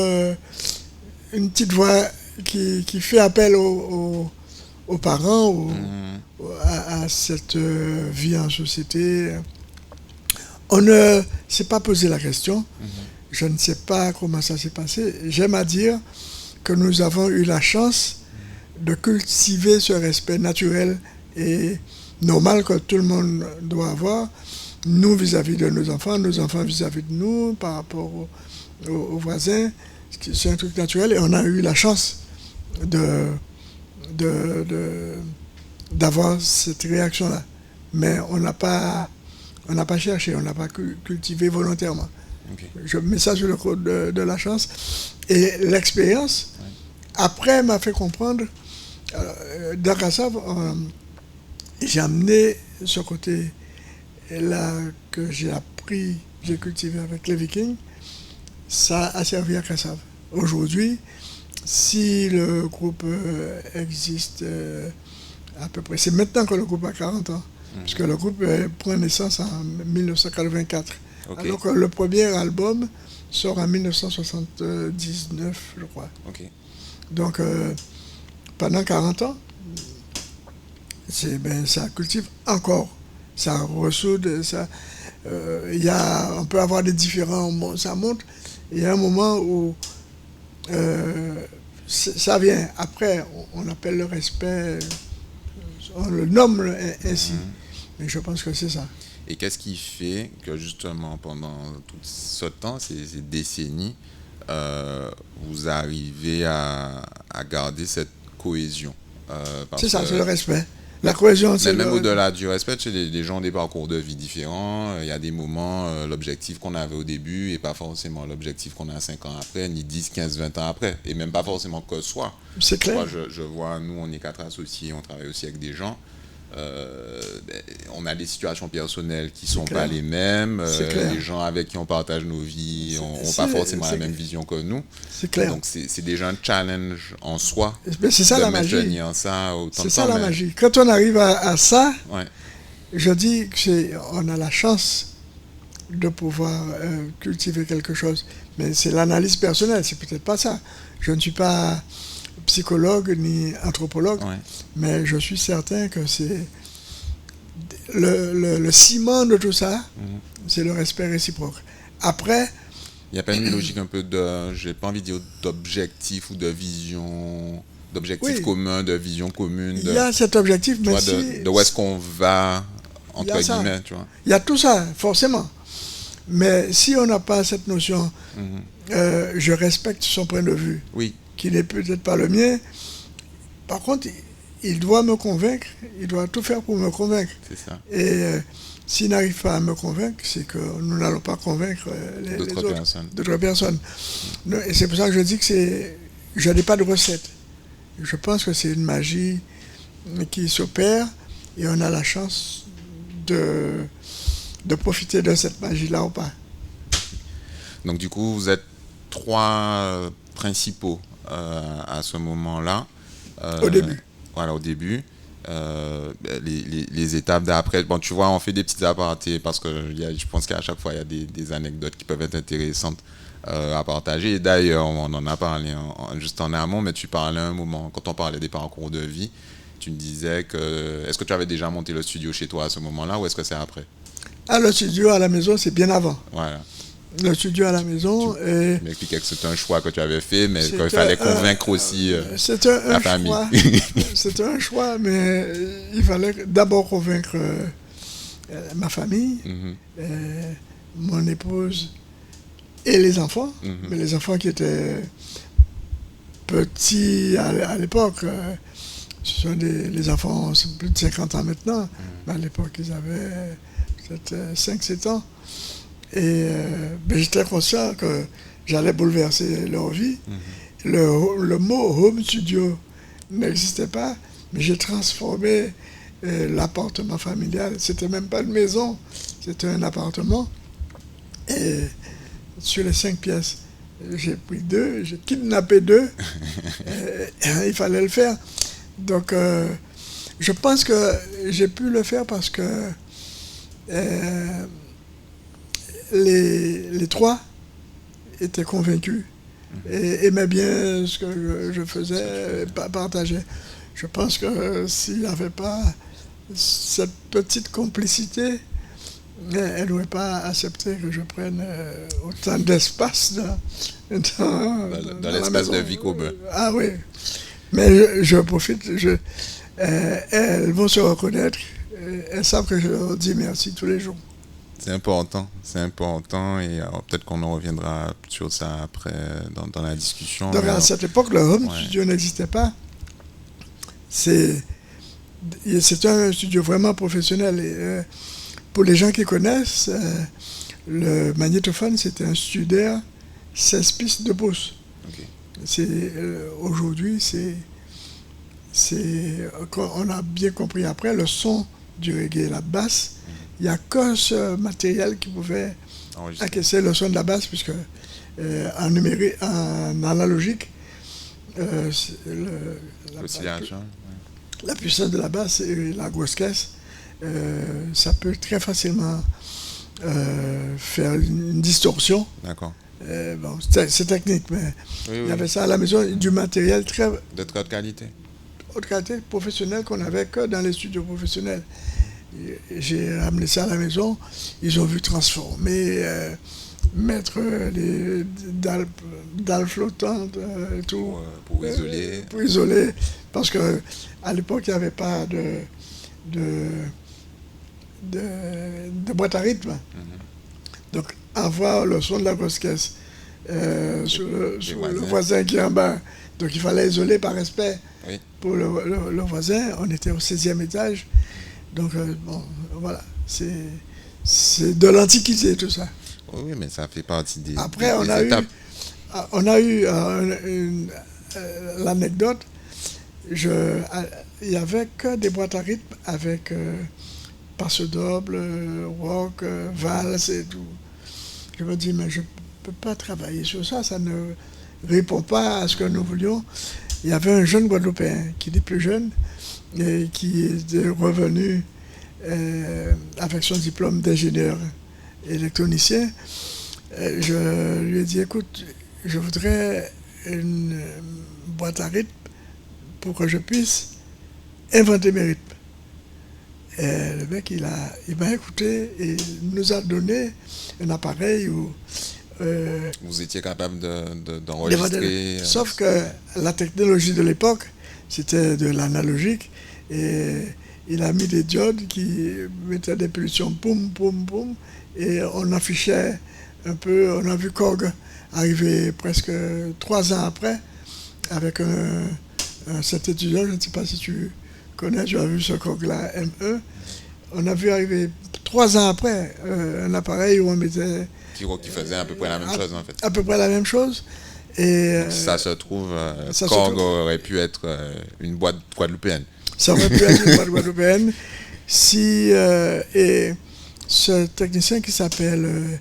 une petite voix qui fait appel aux parents, à cette vie en société. On ne s'est pas posé la question. Je ne sais pas comment ça s'est passé. J'aime à dire que nous avons eu la chance de cultiver ce respect naturel et normal que tout le monde doit avoir, nous vis-à-vis de nos enfants vis-à-vis de nous, par rapport aux voisins. C'est un truc naturel et on a eu la chance d'avoir cette réaction-là. Mais on n'a pas cherché, on n'a pas cultivé volontairement. Okay. Je mets ça sur le code de la chance. Et l'expérience, après, m'a fait comprendre, dans Kassav, j'ai amené ce côté-là que j'ai appris, j'ai cultivé avec les Vikings, ça a servi à Kassav. Aujourd'hui, si le groupe existe à peu près, c'est maintenant que le groupe a 40 ans, puisque le groupe prend naissance en 1984. Okay. Alors que le premier album sort en 1979, je crois. Okay. Donc, pendant 40 ans, ça cultive encore, ça ressoude, on peut avoir des différents, ça monte. Il y a un moment où ça vient. Après, on appelle le respect, on le nomme ainsi. Mais je pense que c'est ça. Et qu'est-ce qui fait que justement pendant tout ce temps, ces décennies, vous arrivez à garder cette cohésion? C'est ça, c'est le respect. La cohésion, c'est Même au-delà du respect, tu sais, les gens ont des parcours de vie différents. Il y a des moments, l'objectif qu'on avait au début n'est pas forcément l'objectif qu'on a 5 ans après, ni 10, 15, 20 ans après. Et même pas forcément que soi. C'est clair. Moi, je vois, nous, on est 4 associés, on travaille aussi avec des gens. On a des situations personnelles qui sont pas les mêmes. Les gens avec qui on partage nos vies n'ont pas forcément la même vision que nous. C'est clair. Donc c'est déjà un challenge en soi. Mais c'est ça de la magie. maintenir ça autant de temps. C'est ça la magie. Quand on arrive à ça, ouais. Je dis qu'on a la chance de pouvoir cultiver quelque chose. Mais c'est l'analyse personnelle, c'est peut-être pas ça. Je ne suis pas psychologue ni anthropologue, mais je suis certain que c'est le ciment de tout ça, c'est le respect réciproque. Après, il n'y a pas une logique un peu de, j'ai pas envie de dire d'objectif ou de vision, d'objectif commun, de vision commune. Il y a cet objectif, mais de où est-ce qu'on va, entre guillemets, tu vois. Il y a tout ça, forcément. Mais si on n'a pas cette notion, je respecte son point de vue, qui n'est peut-être pas le mien. Par contre, il doit me convaincre, il doit tout faire pour me convaincre. C'est ça. Et s'il n'arrive pas à me convaincre, c'est que nous n'allons pas convaincre d'autres personnes. Et c'est pour ça que je dis que je n'ai pas de recette. Je pense que c'est une magie qui s'opère et on a la chance de profiter de cette magie-là ou pas. Donc du coup, vous êtes 3 principaux à ce moment-là. Au début. Voilà, au début. Les étapes d'après. Bon, tu vois, on fait des petites apartés parce que je pense qu'à chaque fois, il y a des anecdotes qui peuvent être intéressantes à partager. Et d'ailleurs, on en a parlé juste en amont, mais tu parlais un moment, quand on parlait des parcours de vie, tu me disais que... Est-ce que tu avais déjà monté le studio chez toi à ce moment-là ou est-ce que c'est après? Le studio à la maison, c'est bien avant. Voilà. Le studio à la maison. Tu m'expliquais que c'était un choix que tu avais fait, mais qu'il fallait convaincre aussi la famille. C'était un choix, mais il fallait d'abord convaincre ma famille, mon épouse et les enfants. Mais les enfants qui étaient petits à l'époque, ce sont les enfants, c'est plus de 50 ans maintenant, mais à l'époque ils avaient peut-être 5-7 ans. Et j'étais conscient que j'allais bouleverser leur vie. Le mot home studio n'existait pas, mais j'ai transformé l'appartement familial. C'était même pas une maison, c'était un appartement. Et sur les 5 pièces, j'ai pris 2, j'ai kidnappé 2. Il fallait le faire. Donc, je pense que j'ai pu le faire parce que les 3 étaient convaincus et aimaient bien ce que je faisais, partageaient. Je pense que s'il n'y avait pas cette petite complicité, elle n'aurait pas accepté que je prenne autant d'espace dans l'espace de vie commun. Ah oui, mais je profite, elles vont se reconnaître, elles savent que je leur dis merci tous les jours. C'est important et peut-être qu'on en reviendra sur ça après dans la discussion. Donc à cette époque, le home studio n'existait pas. C'est un studio vraiment professionnel. Et, pour les gens qui connaissent, le magnétophone, c'était un Studer 16 pistes de pouces. Aujourd'hui, on a bien compris après, le son du reggae, la basse, il n'y a que ce matériel qui pouvait encaisser le son de la basse, puisque en numérique, en analogique, la puissance de la basse et la grosse caisse, ça peut très facilement faire une distorsion. D'accord. Bon, c'est technique, mais il y avait ça à la maison, du matériel de très haute qualité. Haute qualité professionnelle qu'on n'avait que dans les studios professionnels. J'ai ramené ça à la maison, ils ont vu transformer, mettre les dalles flottantes et tout. Pour isoler. Pour isoler, parce qu'à l'époque, il n'y avait pas de boîte à rythme. Donc, avoir le son de la grosse caisse, sur le voisin qui est en bas. Donc il fallait isoler par respect pour le voisin. On était au 16e étage. Donc bon, voilà, c'est de l'Antiquité tout ça. Oui, mais ça fait partie des Après, des étapes. On a eu l'anecdote, il n'y avait que des boîtes à rythme avec passe double, rock, valse et tout. Je me dis, mais je ne peux pas travailler sur ça, ça ne répond pas à ce que nous voulions. Il y avait un jeune Guadeloupéen qui était plus jeune et qui était revenu avec son diplôme d'ingénieur électronicien. Je lui ai dit, écoute, je voudrais une boîte à rythme pour que je puisse inventer mes rythmes. Et le mec, il m'a écouté et nous a donné un appareil où... vous étiez capable d'enregistrer... Sauf que la technologie de l'époque, c'était de l'analogique et il a mis des diodes qui mettaient des pulsions poum, poum, poum et on affichait un peu, on a vu Korg arriver presque 3 ans après avec cet étudiant, je ne sais pas si tu connais, tu as vu ce Korg-là, ME. On a vu arriver 3 ans après un appareil où on mettait... Qui faisait à peu près la même chose en fait. À peu près la même chose. Et, ça se trouve, Korg aurait pu être une boîte guadeloupéenne. Ça aurait pu être une boîte guadeloupéenne si... et ce technicien qui s'appelle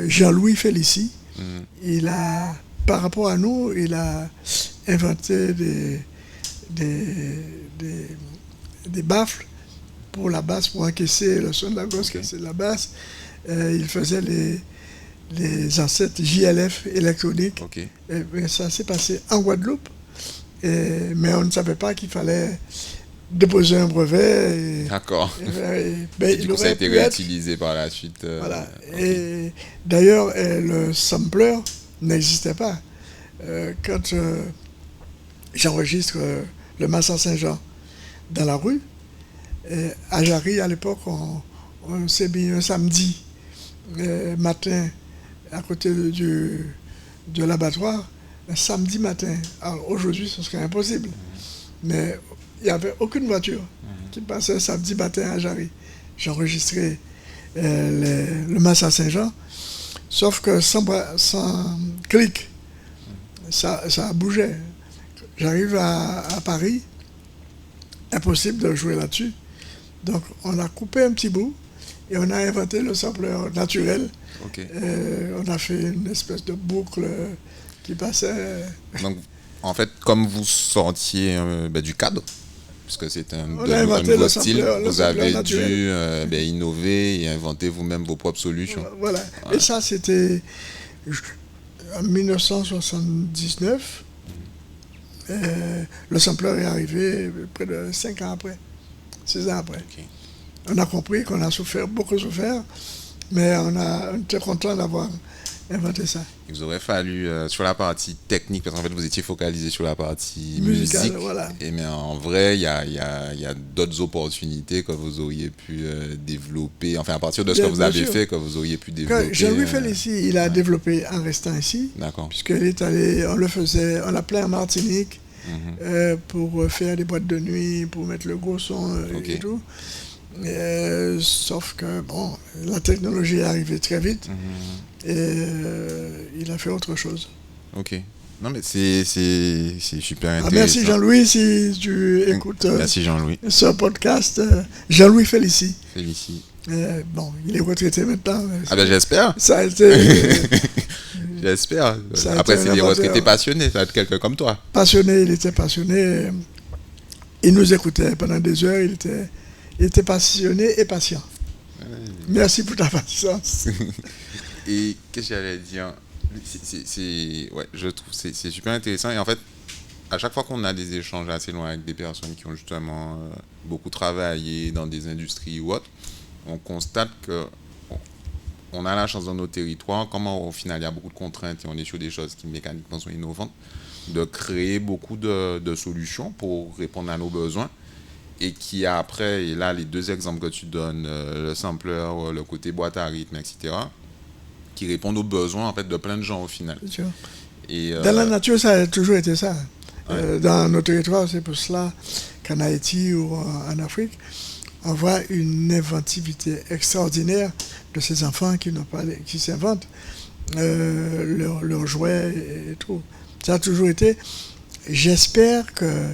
Jean-Louis Félicie, il a, par rapport à nous, il a inventé des baffles pour la basse, pour encaisser le son de la grosse, encaisser la basse. Il faisait les ancêtres JLF électroniques. Et ça s'est passé en Guadeloupe, mais on ne savait pas qu'il fallait déposer un brevet. D'accord. Et du coup, ça a été réutilisé par la suite. Voilà. Et d'ailleurs, le sampler n'existait pas. Quand j'enregistre le Massa Saint-Jean dans la rue, à Jarry, à l'époque, on s'est mis un samedi matin à côté de l'abattoir, un samedi matin. Alors aujourd'hui, ce serait impossible. Mais il n'y avait aucune voiture qui passait samedi matin à Jarry. J'enregistrais le Massa Saint-Jean, sauf que sans clic, ça bougeait. J'arrive à Paris, impossible de jouer là-dessus. Donc on a coupé un petit bout et on a inventé le sampler naturel. On a fait une espèce de boucle qui passait. Donc en fait, comme vous sortiez du cadre, puisque c'est un nouveau style, vous avez dû innover et inventer vous-même vos propres solutions. Voilà. Et ça, c'était en 1979. Le sampler est arrivé près de 5 ans après, 6 ans après. On a compris qu'on a beaucoup souffert, mais on était content d'avoir inventé ça. Il vous aurait fallu, sur la partie technique, parce qu'en fait vous étiez focalisé sur la partie musique, voilà. Mais en vrai, il y a d'autres opportunités que vous auriez pu développer, enfin à partir de ce que vous avez fait, que vous auriez pu développer. Jean-Louis Félicie, il a développé en restant ici, puisqu'il est allé, on l'appelait en Martinique, pour faire des boîtes de nuit, pour mettre le gros son et tout. Sauf que bon, la technologie est arrivée très vite et il a fait autre chose. Non mais c'est super intéressant. Merci Jean-Louis si tu écoutes merci Jean-Louis. Ce podcast. Jean-Louis Félicie. Bon, il est retraité maintenant. J'espère. Ça a été... J'espère. Après, c'est des retraités passionnés, ça va être quelqu'un comme toi. Passionné, il était passionné. Il nous écoutait pendant des heures, il était passionné et patient. Merci pour ta patience. Et qu'est-ce que j'allais dire? Je trouve que c'est super intéressant. Et en fait, à chaque fois qu'on a des échanges assez loin avec des personnes qui ont justement beaucoup travaillé dans des industries ou autres, on constate que on a la chance dans nos territoires, comment au final il y a beaucoup de contraintes et on est sur des choses qui mécaniquement sont innovantes, de créer beaucoup de solutions pour répondre à nos besoins. Et qui après, et là les deux exemples que tu donnes, le sampler, le côté boîte à rythme, etc., qui répondent aux besoins en fait, de plein de gens au final. Bien sûr. Et, Dans la nature, ça a toujours été ça. Ouais. Dans nos territoires, c'est pour cela qu'en Haïti ou en Afrique, on voit une inventivité extraordinaire de ces enfants qui s'inventent leurs jouets et tout. Ça a toujours été. J'espère que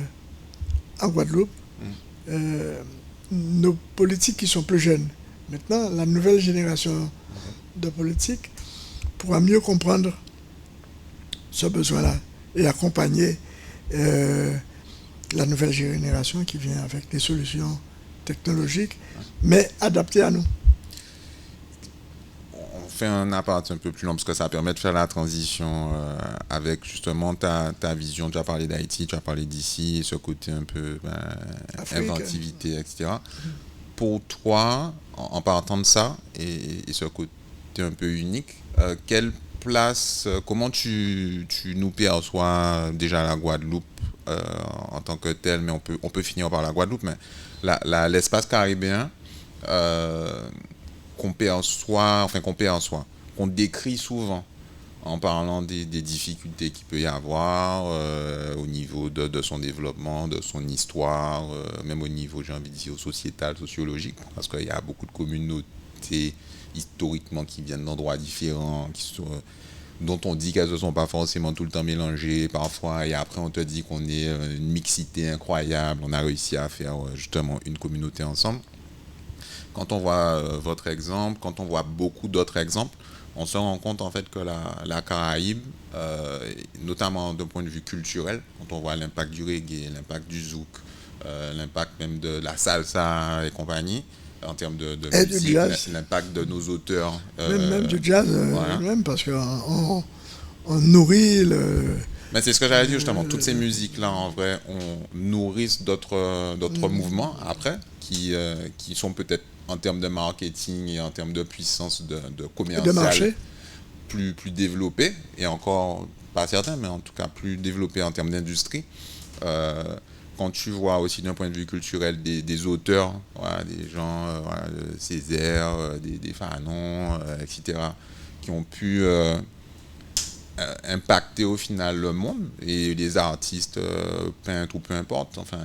en Guadeloupe, nos politiques qui sont plus jeunes, maintenant, la nouvelle génération de politiques pourra mieux comprendre ce besoin-là et accompagner la nouvelle génération qui vient avec des solutions technologiques, mais adaptées à nous. On fait un appart un peu plus long parce que ça permet de faire la transition avec justement ta vision. Tu as parlé d'Haïti, tu as parlé d'ici, ce côté un peu inventivité, etc. Pour toi, en partant de ça et ce côté un peu unique, quelle place, comment tu nous perçois déjà la Guadeloupe en tant que telle, mais on peut finir par la Guadeloupe, mais l'espace caribéen qu'on décrit souvent en parlant des difficultés qu'il peut y avoir au niveau de son développement, de son histoire, même au niveau, j'ai envie de dire, sociétal, sociologique, parce qu'il y a beaucoup de communautés historiquement qui viennent d'endroits différents, dont on dit qu'elles ne sont pas forcément tout le temps mélangées parfois, et après on te dit qu'on est une mixité incroyable, on a réussi à faire justement une communauté ensemble. Quand on voit votre exemple, quand on voit beaucoup d'autres exemples, on se rend compte en fait que la Caraïbe, notamment d'un point de vue culturel, quand on voit l'impact du reggae, l'impact du zouk, l'impact même de la salsa et compagnie, en termes de musique, l'impact de nos auteurs. Même du jazz, voilà. Même parce qu'on nourrit le... Mais c'est ce que j'allais dire justement, toutes ces musiques-là, en vrai, nourrissent d'autres mouvements après, qui sont peut-être en termes de marketing et en termes de puissance de commercial plus développés, et encore pas certains, mais en tout cas plus développés en termes d'industrie. Quand tu vois aussi d'un point de vue culturel des auteurs, voilà, des gens, Césaire, des Fanon, etc., qui ont pu impacter au final le monde, et les artistes, peintres ou peu importe, enfin,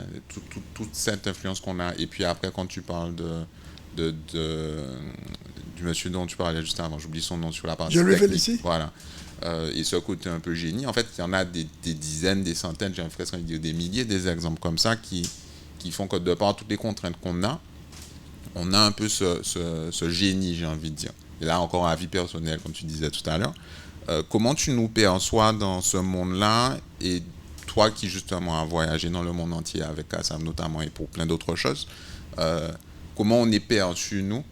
toute cette influence qu'on a. Et puis après, quand tu parles du monsieur dont tu parlais juste avant, j'oublie son nom sur la partie technique. Voilà. Et ce côté un peu génie, en fait, il y en a des dizaines, des centaines, j'ai presque envie de dire des milliers, des exemples comme ça qui font que de par toutes les contraintes qu'on a, on a un peu ce génie, j'ai envie de dire. Et là encore, à la vie personnelle, comme tu disais tout à l'heure, comment tu nous perçois dans ce monde-là, et toi qui justement as voyagé dans le monde entier avec Kassam notamment et pour plein d'autres choses, comment on est perçu, nous,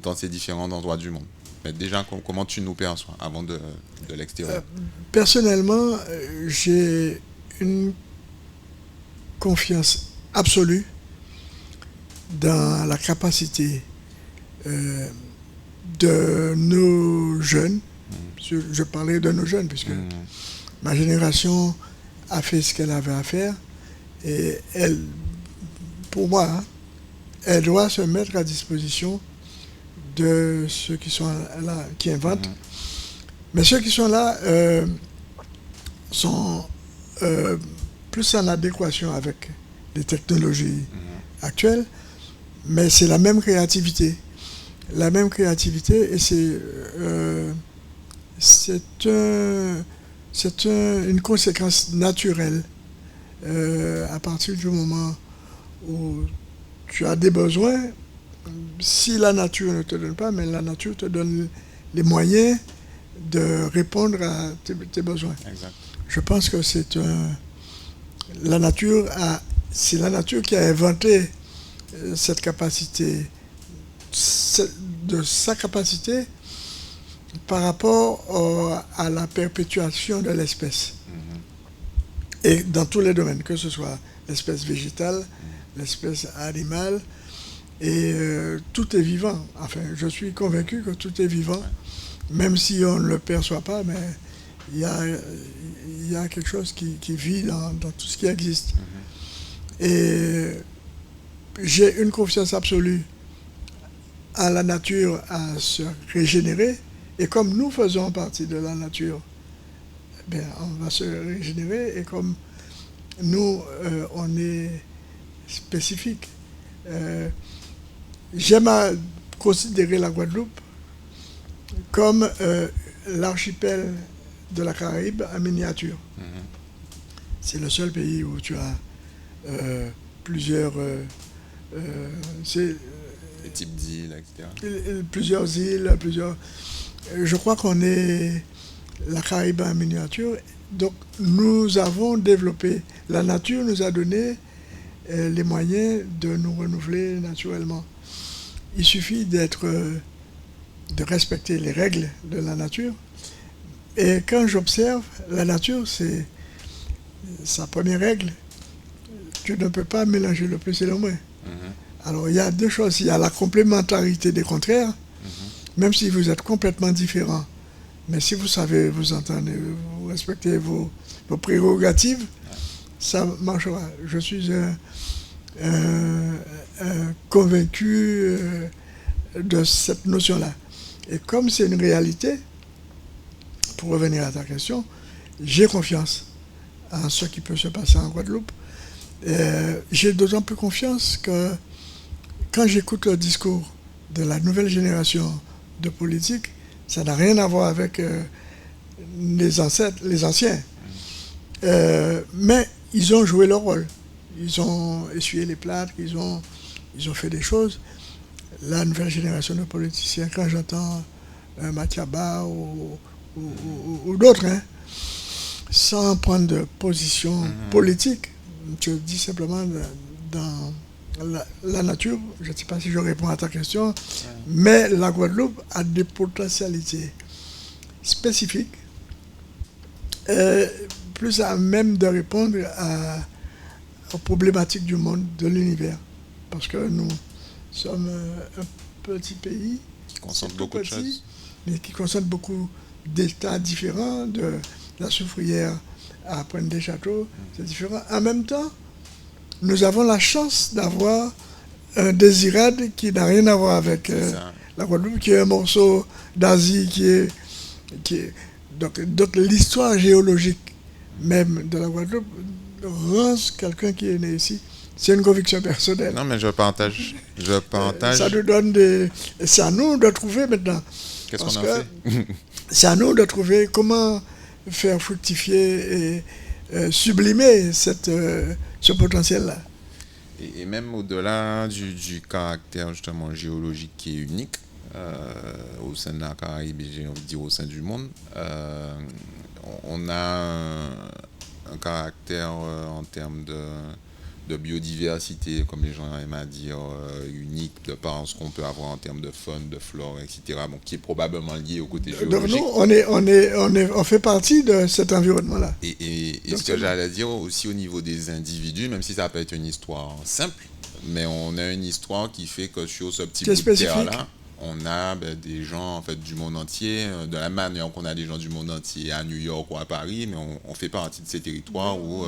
dans ces différents endroits du monde? Mais déjà, comment tu nous perçois avant de l'extérieur? Personnellement, j'ai une confiance absolue dans la capacité de nos jeunes. Je parlais de nos jeunes, puisque ma génération a fait ce qu'elle avait à faire, et elle, pour moi, elle doit se mettre à disposition de ceux qui sont là, qui inventent. Mais ceux qui sont là sont plus en adéquation avec les technologies actuelles, mais c'est la même créativité. La même créativité, et c'est une conséquence naturelle à partir du moment où tu as des besoins. Si la nature ne te donne pas, mais la nature te donne les moyens de répondre à tes besoins. Exact. Je pense que c'est la nature qui a inventé cette capacité, de sa capacité par rapport à la perpétuation de l'espèce. Et dans tous les domaines, que ce soit l'espèce végétale, l'espèce animale, et tout est vivant. Enfin, je suis convaincu que tout est vivant, même si on ne le perçoit pas, mais il y a quelque chose qui vit dans tout ce qui existe. Et j'ai une confiance absolue à la nature à se régénérer, et comme nous faisons partie de la nature, bien, on va se régénérer, et comme nous, on est spécifique. J'aime à considérer la Guadeloupe comme l'archipel de la Caraïbe en miniature. C'est le seul pays où tu as plusieurs types d'îles, etc. Plusieurs îles, je crois qu'on est la Caraïbe en miniature. Donc nous avons développé, la nature nous a donné les moyens de nous renouveler naturellement. Il suffit de respecter les règles de la nature. Et quand j'observe la nature, c'est sa première règle. Tu ne peux pas mélanger le plus et le moins. Alors il y a deux choses. Il y a la complémentarité des contraires, même si vous êtes complètement différents. Mais si vous savez vous entendre, vous respectez vos prérogatives, ça marchera. Je suis convaincu de cette notion-là. Et comme c'est une réalité, pour revenir à ta question, j'ai confiance en ce qui peut se passer en Guadeloupe. J'ai d'autant plus confiance que quand j'écoute le discours de la nouvelle génération de politiques, ça n'a rien à voir avec les anciens. Mais ils ont joué leur rôle. Ils ont essuyé les plâtres, ils ont fait des choses. La nouvelle génération de politiciens, quand j'entends Mathiaba ou d'autres, sans prendre de position politique, je dis simplement dans la nature, je ne sais pas si je réponds à ta question, mais la Guadeloupe a des potentialités spécifiques, plus à même de répondre aux problématiques du monde, de l'univers. Parce que nous sommes un petit pays qui concentre beaucoup de choses, mais qui concentre beaucoup d'états différents, de la soufrière à Pointe-des-Châteaux, c'est différent. En même temps, nous avons la chance d'avoir un Désirade qui n'a rien à voir avec la Guadeloupe, qui est un morceau d'Asie, qui est donc l'histoire géologique même de la Guadeloupe rend quelqu'un qui est né ici. C'est une conviction personnelle. Non, mais je partage. Ça nous donne c'est à nous de trouver maintenant. Qu'est-ce qu'on en fait? C'est à nous de trouver comment faire fructifier et sublimer ce potentiel-là. Et même au-delà du caractère justement géologique qui est unique au sein de la Caraïbe et j'ai envie de dire au sein du monde, on a un caractère en termes de biodiversité, comme les gens aiment à dire, unique de par ce qu'on peut avoir en termes de faune, de flore, etc. Bon, qui est probablement lié au côté géologique. Donc on fait partie de cet environnement-là. Et ce que j'allais dire aussi au niveau des individus, même si ça peut être une histoire simple, mais on a une histoire qui fait que sur ce petit bout de terre-là, on a des gens en fait du monde entier, de la manière qu'on a des gens du monde entier à New York ou à Paris, mais on fait partie de ces territoires où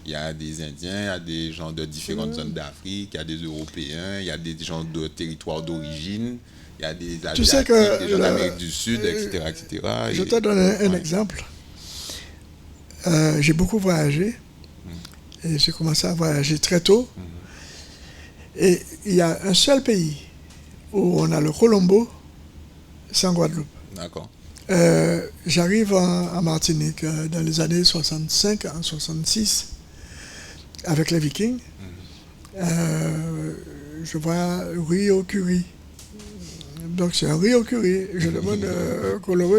il y a des Indiens, il y a des gens de différentes zones d'Afrique, il y a des Européens, il y a des gens de territoires d'origine, il y a des Asiatiques, des gens d'Amérique du Sud, etc. etc. Je te donne un exemple. J'ai beaucoup voyagé et j'ai commencé à voyager très tôt. Et il y a un seul pays où on a le Colombo, c'est en Guadeloupe. D'accord. J'arrive en Martinique dans les années 65 à 66 avec les Vikings. Je vois Rio Curie. Donc c'est un Rio Curie. Je demande au Colombo,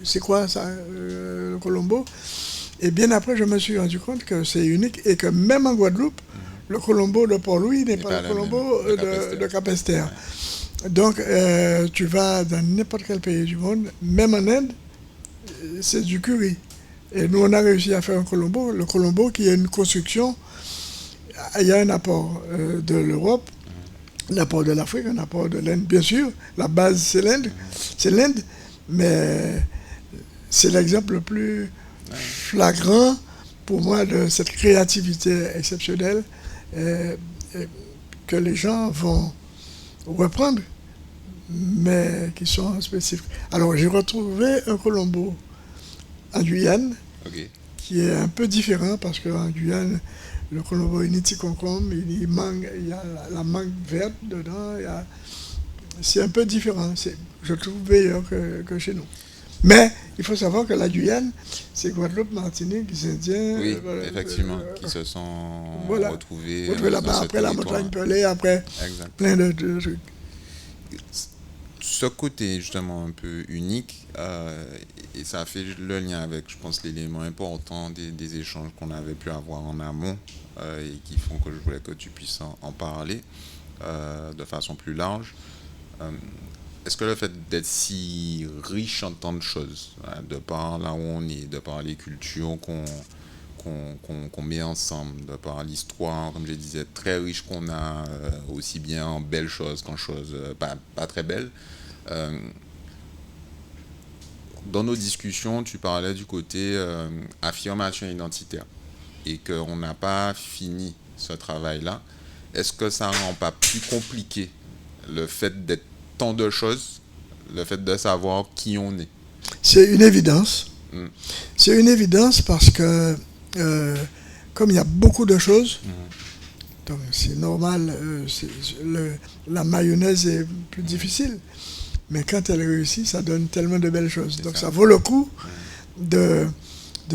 c'est quoi ça, le Colombo? Et bien après, je me suis rendu compte que c'est unique et que même en Guadeloupe, le Colombo de Port-Louis n'est pas le Colombo de Capesterre. Donc, tu vas dans n'importe quel pays du monde, même en Inde, c'est du curry. Et nous, on a réussi à faire un Colombo. Le Colombo qui est une construction, il y a un apport de l'Europe, un apport de l'Afrique, un apport de l'Inde, bien sûr. La base, c'est l'Inde, mais c'est l'exemple le plus flagrant pour moi de cette créativité exceptionnelle que les gens vont reprendre mais qui sont spécifiques. Alors, j'ai retrouvé un colombo en Guyane, Ok. qui est un peu différent parce qu'en Guyane, le colombo initicocombe, il y a la mangue verte dedans, c'est un peu différent. Je trouve meilleur que chez nous. Mais il faut savoir que la Guyane, c'est Guadeloupe, Martinique, les Indiens. Oui, effectivement, qui se sont voilà, retrouvés retrouvés dans là-bas, ce après la territoire. montagne pelée, après Exact. plein de trucs. Ce côté justement un peu unique, et ça fait le lien avec, je pense, l'élément important des échanges qu'on avait pu avoir en amont et qui font que je voulais que tu puisses en parler de façon plus large. Est-ce que le fait d'être si riche en tant de choses, hein, de par là où on est, de par les cultures qu'on met ensemble, de par l'histoire, comme je disais, très riche qu'on a, aussi bien en belles choses qu'en choses pas très belles. Euh, dans nos discussions, tu parlais du côté affirmation identitaire et qu'on n'a pas fini ce travail-là. Est-ce que ça ne rend pas plus compliqué le fait d'être tant de choses, le fait de savoir qui on est? C'est une évidence. Mm. C'est une évidence parce que, comme il y a beaucoup de choses, donc c'est normal, la mayonnaise est plus difficile. Mais quand elle réussit, ça donne tellement de belles choses. C'est Donc ça. ça vaut le coup de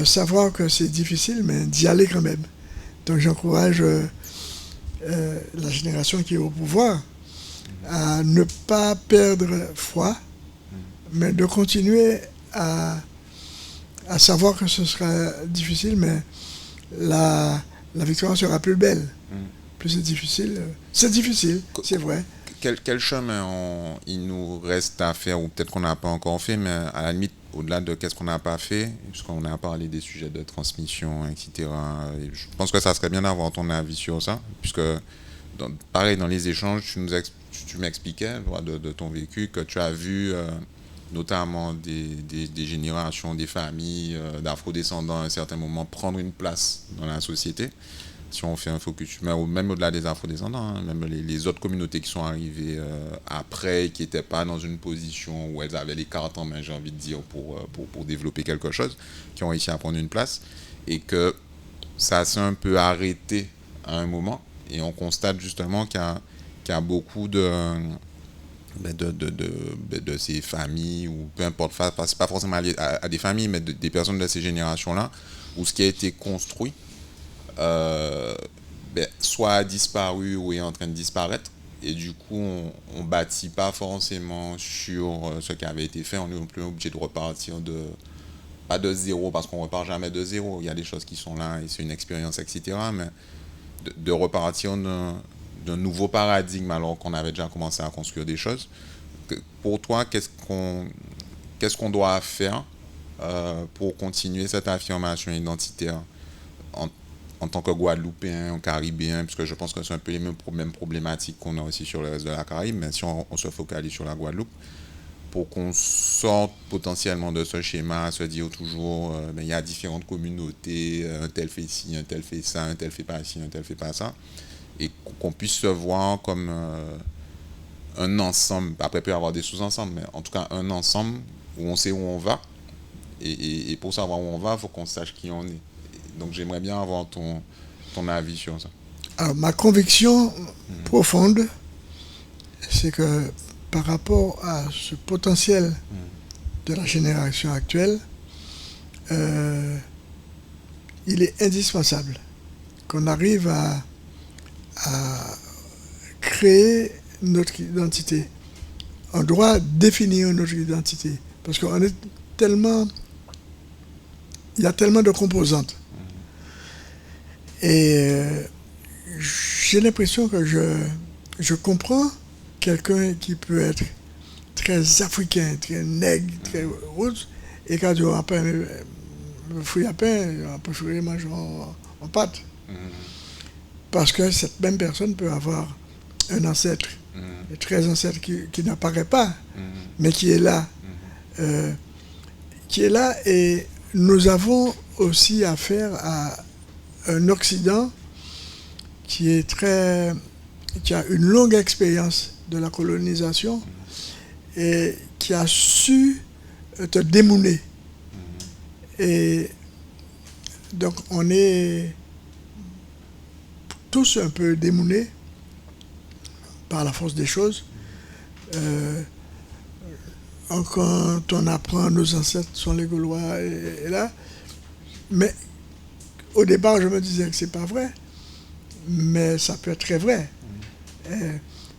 savoir que c'est difficile, mais d'y aller quand même. Donc j'encourage la génération qui est au pouvoir à ne pas perdre foi, mais de continuer à savoir que ce sera difficile, mais la victoire sera plus belle. Plus c'est difficile, c'est vrai. Quel chemin il nous reste à faire, ou peut-être qu'on n'a pas encore fait, mais à la limite, au-delà de qu'est-ce qu'on n'a pas fait, puisqu'on a parlé des sujets de transmission, etc. Et je pense que ça serait bien d'avoir ton avis sur ça, puisque, pareil, dans les échanges, tu m'expliquais, de ton vécu, que tu as vu notamment des générations, des familles d'afro-descendants à un certain moment prendre une place dans la société. Si on fait un focus, même au-delà des afro-descendants, hein, même les autres communautés qui sont arrivées après, qui n'étaient pas dans une position où elles avaient les cartes en main, j'ai envie de dire, pour développer quelque chose, qui ont réussi à prendre une place, et que ça s'est un peu arrêté à un moment, et on constate justement qu'il y a beaucoup de ces familles, ou peu importe, c'est pas forcément à des familles, mais des personnes de ces générations-là, où ce qui a été construit, soit a disparu ou est en train de disparaître, et du coup on bâtit pas forcément sur ce qui avait été fait. On est plus obligé de repartir pas de zéro, parce qu'on repart jamais de zéro, il y a des choses qui sont là et c'est une expérience, etc., mais de repartir d'un nouveau paradigme alors qu'on avait déjà commencé à construire des choses. Pour toi, qu'est-ce qu'on doit faire pour continuer cette affirmation identitaire en tant que Guadeloupéen, Caribéen, puisque je pense que c'est un peu les mêmes problématiques qu'on a aussi sur le reste de la Caraïbe, mais si on se focalise sur la Guadeloupe, pour qu'on sorte potentiellement de ce schéma, à se dire toujours, il y a différentes communautés, un tel fait ci, un tel fait ça, un tel fait pas ci, un tel fait pas ça, et qu'on puisse se voir comme un ensemble. Après, il peut y avoir des sous-ensembles, mais en tout cas un ensemble où on sait où on va, et pour savoir où on va, il faut qu'on sache qui on est. Donc j'aimerais bien avoir ton avis sur ça. Alors ma conviction profonde, c'est que par rapport à ce potentiel de la génération actuelle, il est indispensable qu'on arrive à créer notre identité. On doit définir notre identité, parce qu'on est tellement... Il y a tellement de composantes. Et j'ai l'impression que je comprends quelqu'un qui peut être très africain, très nègre, très rouge, et quand on appelle fruit à pain, on préfère manger en pâte. Parce que cette même personne peut avoir un ancêtre, très ancêtre qui n'apparaît pas, mais qui est là. Qui est là, et nous avons aussi affaire à un Occident qui a une longue expérience de la colonisation et qui a su te démouler. Et donc on est tous un peu démoulés par la force des choses. Quand on apprend nos ancêtres sont les Gaulois et là, mais au départ je me disais que c'est pas vrai, mais ça peut être très vrai.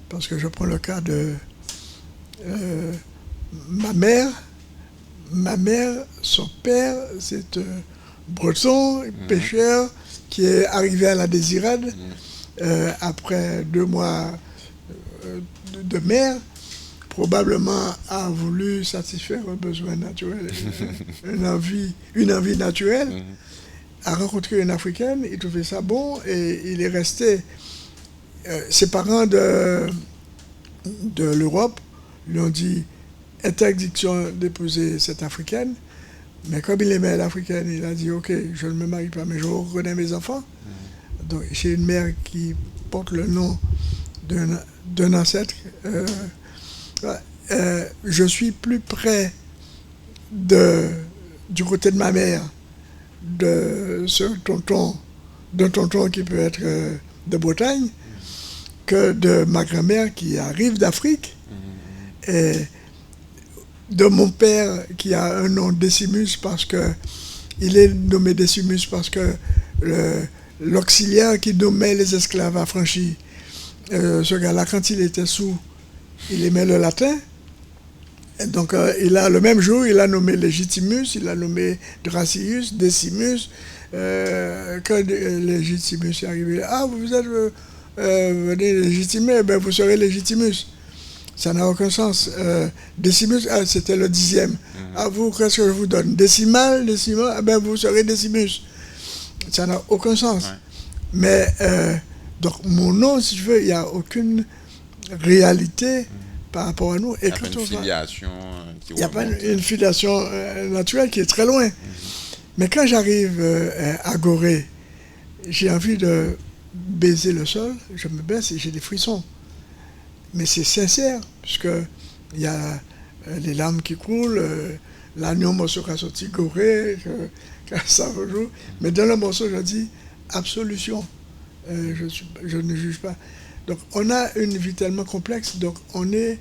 Parce que je prends le cas de ma mère, son père, c'est breton, pêcheur, qui est arrivé à la Désirade après 2 mois de mer, probablement a voulu satisfaire un besoin naturel, une envie naturelle, a rencontré une Africaine, il trouvait ça bon et il est resté. Ses parents de l'Europe lui ont dit interdiction d'épouser cette Africaine, mais comme il aimait l'Africaine, il a dit ok, je ne me marie pas, mais je reconnais mes enfants. Donc j'ai une mère qui porte le nom d'un ancêtre. Je suis plus près du côté de ma mère, d'un tonton qui peut être de Bretagne, que de ma grand-mère qui arrive d'Afrique, et de mon père qui a un nom Décimus parce que il est nommé Décimus parce que l'auxiliaire qui nommait les esclaves affranchis, ce gars-là, quand il était sous, il aimait le latin. Et donc le même jour, il a nommé Légitimus, il a nommé Dracius, Décimus. Quand Légitimus est arrivé, vous êtes venez légitimé, ben vous serez Légitimus. Ça n'a aucun sens. Décimus, c'était le 10e. Vous, qu'est-ce que je vous donne? Décimal, ben vous serez Décimus. Ça n'a aucun sens. Ouais. Mais, donc, mon nom, si tu veux, il n'y a aucune réalité par rapport à nous. Il n'y a pas une filiation il n'y a pas une filiation naturelle qui est très loin. Mais quand j'arrive à Gorée, j'ai envie de baiser le sol, je me baisse et j'ai des frissons. Mais c'est sincère, puisqu'il y a les larmes qui coulent, l'agneau morceau qui a sorti Gorée, que ça rejoue. Mais dans le morceau, je dis absolution. Je ne juge pas. Donc, on a une vie tellement complexe, donc on est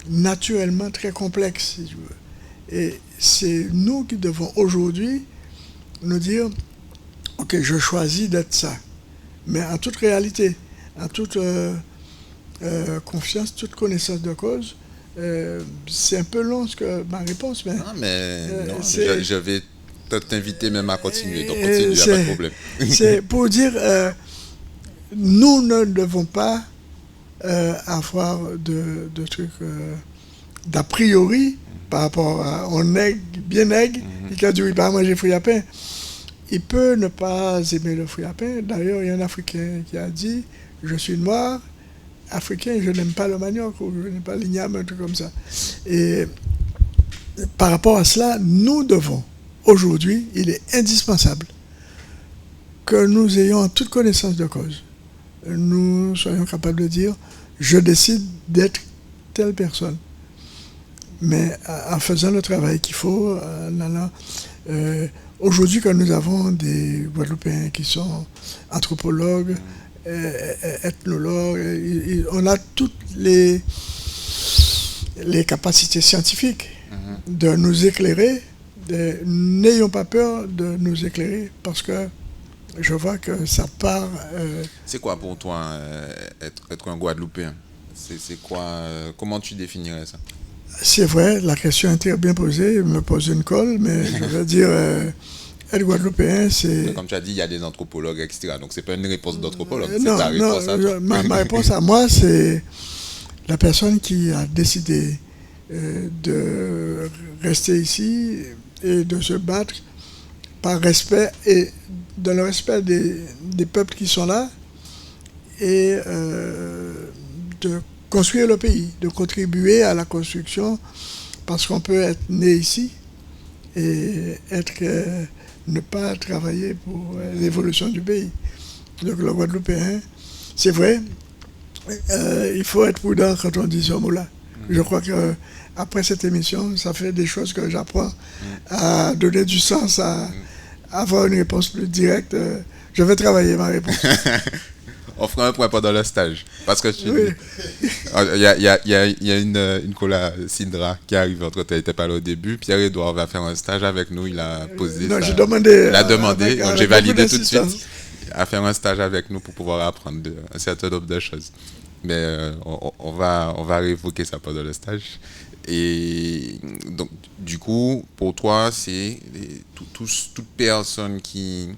naturellement très complexe, si tu veux. Et c'est nous qui devons aujourd'hui nous dire, ok, je choisis d'être ça. Mais en toute réalité, en toute confiance, toute connaissance de cause, c'est un peu long ma réponse, mais... Non, je vais t'inviter même à continuer, donc continue, il n'y a pas de problème. C'est pour dire, nous ne devons pas avoir de trucs d'a priori par rapport à un aigle, bien aigle, qui a dit, oui, bah, moi j'ai fruit à pain. Il peut ne pas aimer le fruit à pain. D'ailleurs, il y a un Africain qui a dit, je suis noir, africain, je n'aime pas le manioc, ou je n'aime pas l'igname, un truc comme ça. Et par rapport à cela, nous devons, aujourd'hui, il est indispensable que nous ayons en toute connaissance de cause. Nous soyons capables de dire, je décide d'être telle personne. Mais en faisant le travail qu'il faut, aujourd'hui, quand nous avons des Guadeloupéens qui sont anthropologues, ethnologues, on a toutes les capacités scientifiques de nous éclairer. N'ayons pas peur de nous éclairer parce que je vois que ça part... C'est quoi pour toi être un Guadeloupéen? C'est quoi? Comment tu définirais ça? C'est vrai, la question était bien posée, me pose une colle, mais je veux dire, être Guadeloupéen, c'est... Comme tu as dit, il y a des anthropologues, etc. Donc, c'est pas une réponse d'anthropologue, c'est ta réponse à toi. Ma réponse à moi, c'est la personne qui a décidé de rester ici et de se battre par respect et dans le respect des peuples qui sont là et de construire le pays, de contribuer à la construction parce qu'on peut être né ici et ne pas travailler pour l'évolution du pays. Donc le Guadeloupéen, c'est vrai, il faut être prudent quand on dit ce mot-là. Je crois que après cette émission, ça fait des choses que j'apprends à donner du sens, à avoir une réponse plus directe. Je vais travailler ma réponse. On fera un point pendant le stage. Parce que Oui. il y a une colla Sindra qui arrive entre temps, elle n'était pas là au début. Pierre-Edouard va faire un stage avec nous. Il a posé Non, ça. j'ai demandé. Il a demandé, donc j'ai beaucoup validé tout de d'insistance. suite à faire un stage avec nous pour pouvoir apprendre un certain nombre de choses. Mais on va réévoquer ça pendant le stage. Et donc, du coup, pour toi, c'est toute personne qui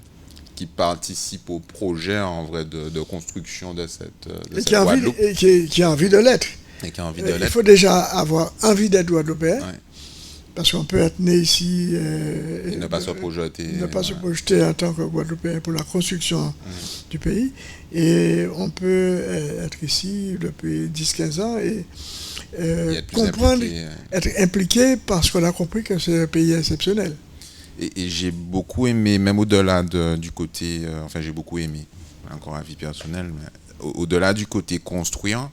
participe au projet en vrai de construction de cette Et qui a envie, Guadeloupe qui a envie de l'être. et qui a envie de Il l'être. faut déjà avoir envie d'être Guadeloupéen, Ouais. parce qu'on peut être né ici Et ne pas se projeter. ne pas se projeter en tant que Guadeloupéen pour la construction du pays. Et on peut être ici depuis 10-15 ans et être plus comprendre, impliqué, être impliqué parce qu'on a compris que c'est un pays exceptionnel. Et j'ai beaucoup aimé, même au-delà du côté, enfin j'ai beaucoup aimé, encore avis personnel, mais au-delà du côté construire,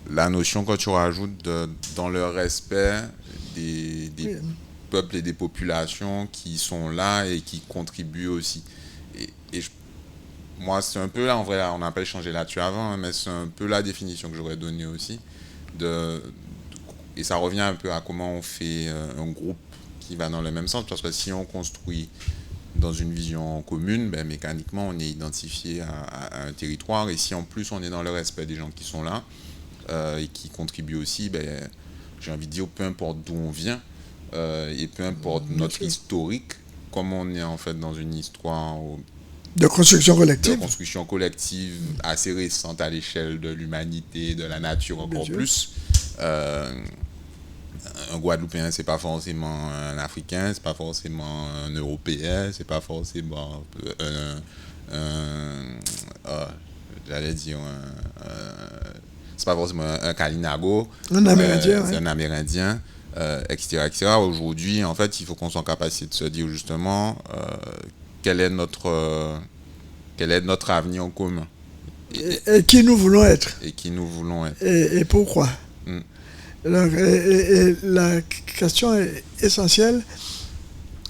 la notion que tu rajoutes dans le respect des Oui. peuples et des populations qui sont là et qui contribuent aussi. Moi, c'est un peu là, en vrai, on n'a pas échangé là-dessus avant, hein, mais c'est un peu la définition que j'aurais donnée aussi. Et ça revient un peu à comment on fait un groupe qui va dans le même sens, parce que si on construit dans une vision commune, ben, mécaniquement, on est identifié à un territoire, et si en plus on est dans le respect des gens qui sont là, et qui contribuent aussi, ben, j'ai envie de dire, peu importe d'où on vient, et peu importe notre historique, comme on est en fait dans une histoire De construction de collective. construction collective assez récente à l'échelle de l'humanité, de la nature encore plus. Un Guadeloupéen, c'est pas forcément un Africain, c'est pas forcément un Européen, c'est pas forcément j'allais dire c'est pas forcément un Kalinago, Un Amérindien, c'est ouais. un Amérindien, etc., etc. Aujourd'hui, en fait, il faut qu'on soit en capacité de se dire justement quel est notre avenir en commun Et qui nous voulons être. et qui nous voulons être. Et pourquoi. Mm. Donc, et la question est essentielle.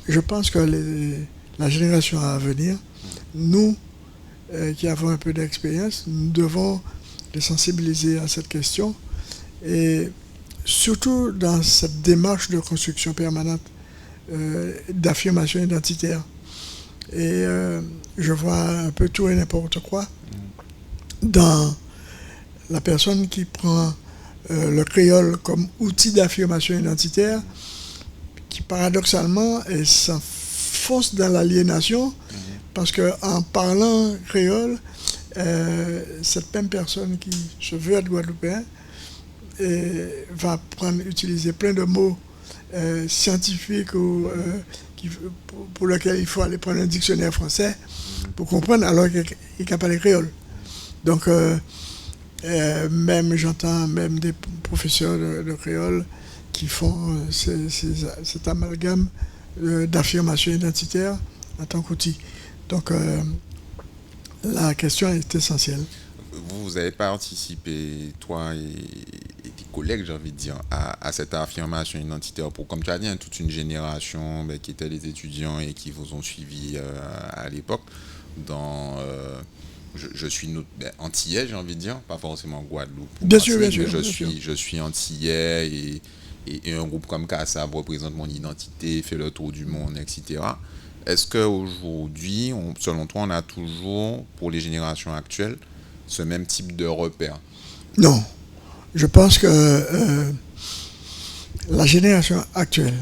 Je pense que la génération à venir, nous qui avons un peu d'expérience, nous devons les sensibiliser à cette question, et surtout dans cette démarche de construction permanente, d'affirmation identitaire. Et je vois un peu tout et n'importe quoi dans la personne qui prend le créole comme outil d'affirmation identitaire, qui paradoxalement s'enfonce dans l'aliénation, parce qu'en parlant créole, cette même personne qui se veut être guadeloupéen va utiliser plein de mots scientifiques ou, pour lesquels il faut aller prendre un dictionnaire français pour comprendre, alors qu'il n'est qu'à parler créole. Donc, même j'entends même des professeurs de créole qui font cet amalgame d'affirmation identitaire en tant qu'outil. Donc, la question est essentielle. Vous avez participé, toi et tes collègues, j'ai envie de dire, à cette affirmation identitaire pour, comme tu as dit, toute une génération qui étaient les étudiants et qui vous ont suivi à l'époque. Je suis antillais, j'ai envie de dire, pas forcément Guadeloupe. Bien sûr, bien sûr. Je suis antillais et un groupe comme Kassav représente mon identité, fait le tour du monde, etc. Est-ce qu'aujourd'hui, selon toi, on a toujours, pour les générations actuelles, ce même type de repère? Non. Je pense que la génération actuelle...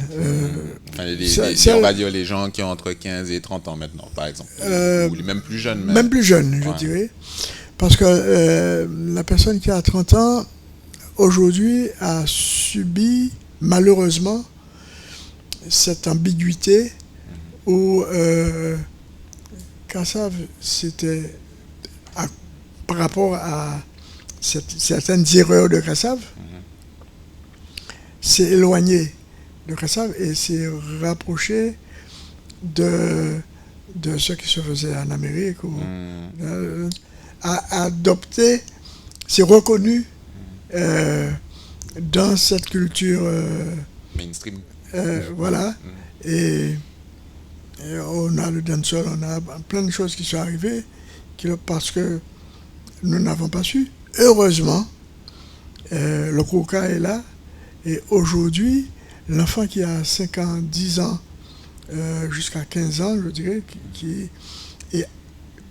on va dire les gens qui ont entre 15 et 30 ans maintenant, par exemple. Ou les même plus jeunes. Même plus jeunes, je dirais. Parce que la personne qui a 30 ans, aujourd'hui, a subi, malheureusement, cette ambiguïté où Kassav, c'était par rapport à certaines erreurs de Kassav, s'est éloigné de Kassav et s'est rapproché de ce qui se faisait en Amérique, ou a adopté, s'est reconnu dans cette culture mainstream. Voilà. Et on a le dancehall, on a plein de choses qui sont arrivées parce que nous n'avons pas su. Heureusement, le Kouka est là. Et aujourd'hui, l'enfant qui a 5 ans, 10 ans, jusqu'à 15 ans, je dirais, et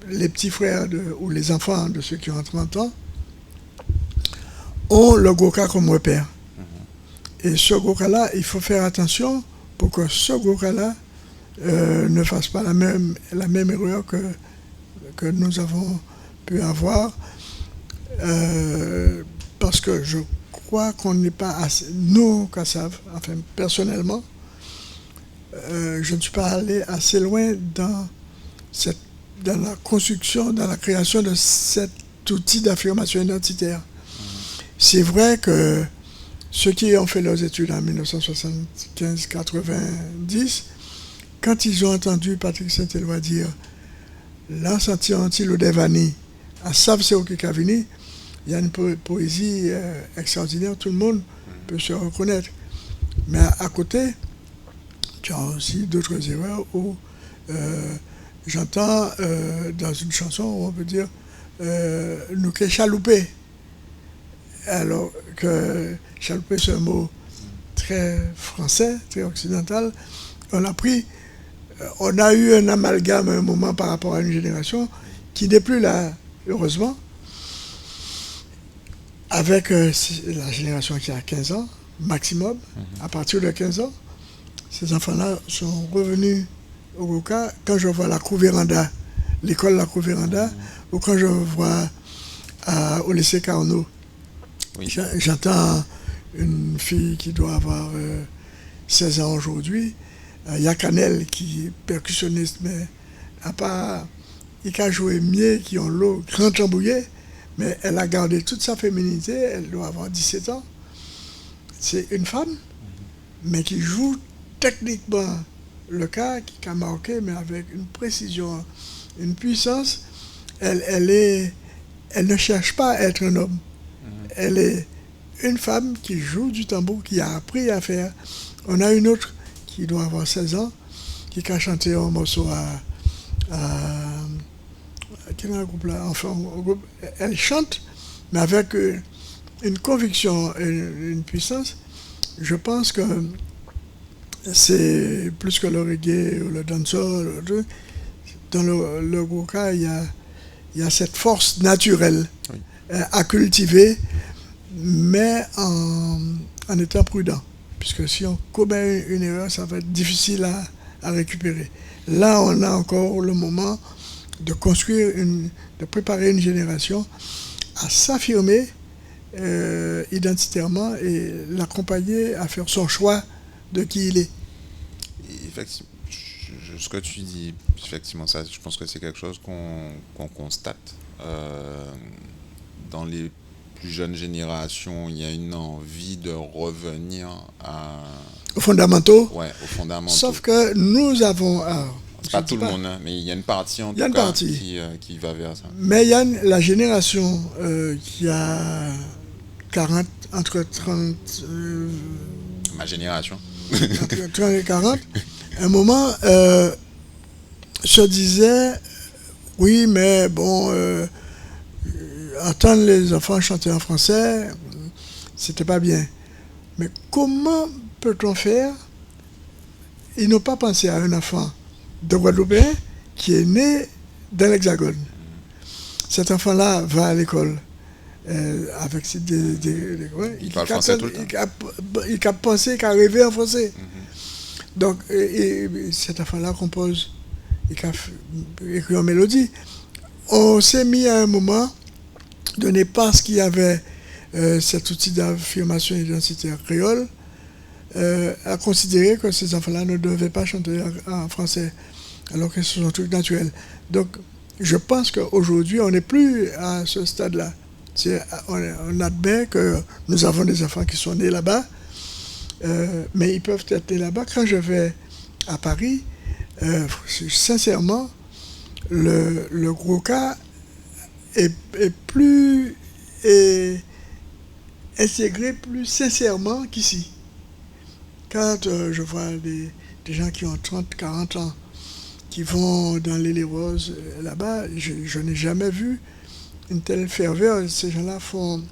les petits frères ou les enfants de ceux qui ont 30 ans, ont le Goka comme repère. Et ce Goka-là, il faut faire attention pour que ce Goka-là ne fasse pas la même erreur que nous avons pu avoir. Parce que je crois qu'on n'est pas assez, nous, Kassav, enfin personnellement, je ne suis pas allé assez loin dans la construction, dans la création de cet outil d'affirmation identitaire. C'est vrai que ceux qui ont fait leurs études en 1975-90, quand ils ont entendu Patrick Saint-Éloi dire « L'ensentiment Devani à Sav Seokikavini », il y a une poésie extraordinaire, tout le monde peut se reconnaître. Mais à côté, tu as aussi d'autres erreurs où j'entends dans une chanson où on peut dire nous qu'est chaloupé. Alors que chaloupé, c'est un mot très français, très occidental. On a eu un amalgame à un moment par rapport à une génération qui n'est plus là, heureusement. Avec la génération qui a 15 ans, maximum, à partir de 15 ans, ces enfants-là sont revenus au Goka. Quand je vois la Couvéranda, l'école La Couvéranda, ou quand je vois au lycée Carnot, j'entends une fille qui doit avoir 16 ans aujourd'hui, Yakanel, qui est percussionniste, mais à part, il a joué mieux, qui ont l'eau grand tambouillet, mais elle a gardé toute sa féminité, elle doit avoir 17 ans. C'est une femme, mais qui joue techniquement le cas, qui a marqué, mais avec une précision, une puissance. Elle ne cherche pas à être un homme. Elle est une femme qui joue du tambour, qui a appris à faire. On a une autre qui doit avoir 16 ans, qui a chanté un morceau quel est le groupe là? Enfin, elle chante, mais avec une conviction et une puissance. Je pense que c'est plus que le reggae ou le dancehall. Dans le Goka, il y a cette force naturelle à cultiver, mais en étant prudent. Puisque si on commet une erreur, ça va être difficile à récupérer. Là, on a encore le moment de construire, de préparer une génération à s'affirmer identitairement et l'accompagner à faire son choix de qui il est. Effectivement, ce que tu dis, effectivement, ça, je pense que c'est quelque chose qu'on constate. Dans les plus jeunes générations, il y a une envie de revenir aux fondamentaux. Ouais, aux fondamentaux. Sauf que nous avons... pas tout le monde, hein, mais il y a une partie en tout cas qui va vers ça. Mais il y a la génération qui a 40, entre 30... Ma génération. Entre 30 et 40, à un moment, se disait, oui, mais bon, entendre les enfants chanter en français, c'était pas bien. Mais comment peut-on faire? Ils n'ont pas pensé à un enfant de Guadeloupéen qui est né dans l'Hexagone. Cet enfant-là va à l'école avec il parle français tout le temps. Il a pensé qu'à rêver en français. Donc, cet enfant-là compose, il a écrit une mélodie. On s'est mis à un moment donné parce qu'il y avait cet outil d'affirmation identitaire créole, à considérer que ces enfants-là ne devaient pas chanter en français, alors que ce sont trucs naturels. Donc, je pense qu'aujourd'hui, on n'est plus à ce stade-là. On admet que nous avons des enfants qui sont nés là-bas, mais ils peuvent être nés là-bas. Quand je vais à Paris, sincèrement, le gros cas est plus intégré plus sincèrement qu'ici. Quand je vois des gens qui ont 30, 40 ans, qui vont dans l'île Rose, là-bas, je n'ai jamais vu une telle ferveur. Ces gens-là font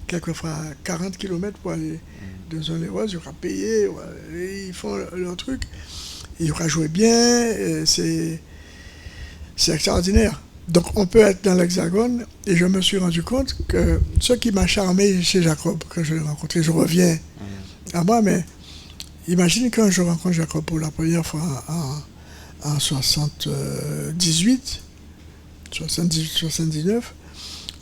quelquefois 40 km pour aller dans une île Rose, ils aura payé, ils font leur truc, ils aura joué bien, c'est extraordinaire. Donc on peut être dans l'Hexagone, et je me suis rendu compte que ce qui m'a charmé chez Jacob, quand je l'ai rencontré, je reviens à moi, mais imagine quand je rencontre Jacob pour la première fois en 78, 79,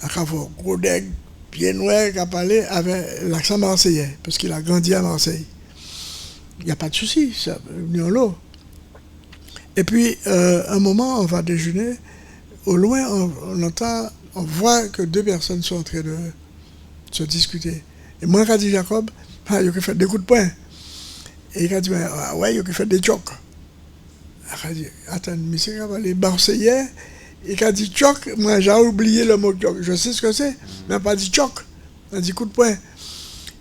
à Cavo, gros deg, pied noir, qui a parlé avec l'accent marseillais, parce qu'il a grandi à Marseille. Il n'y a pas de souci, ça, venir l'eau. Et puis, un moment, on va déjeuner. Au loin, on voit que deux personnes sont en train de se discuter. Et moi, quand dit Jacob, il a fait des coups de poing. Et il a dit, ouais, il a fait des chocs. Il a dit, attends, monsieur, les Marseillais, il a dit choc, moi j'ai oublié le mot choc. Je sais ce que c'est, mais il n'a pas dit choc, il a dit coup de poing.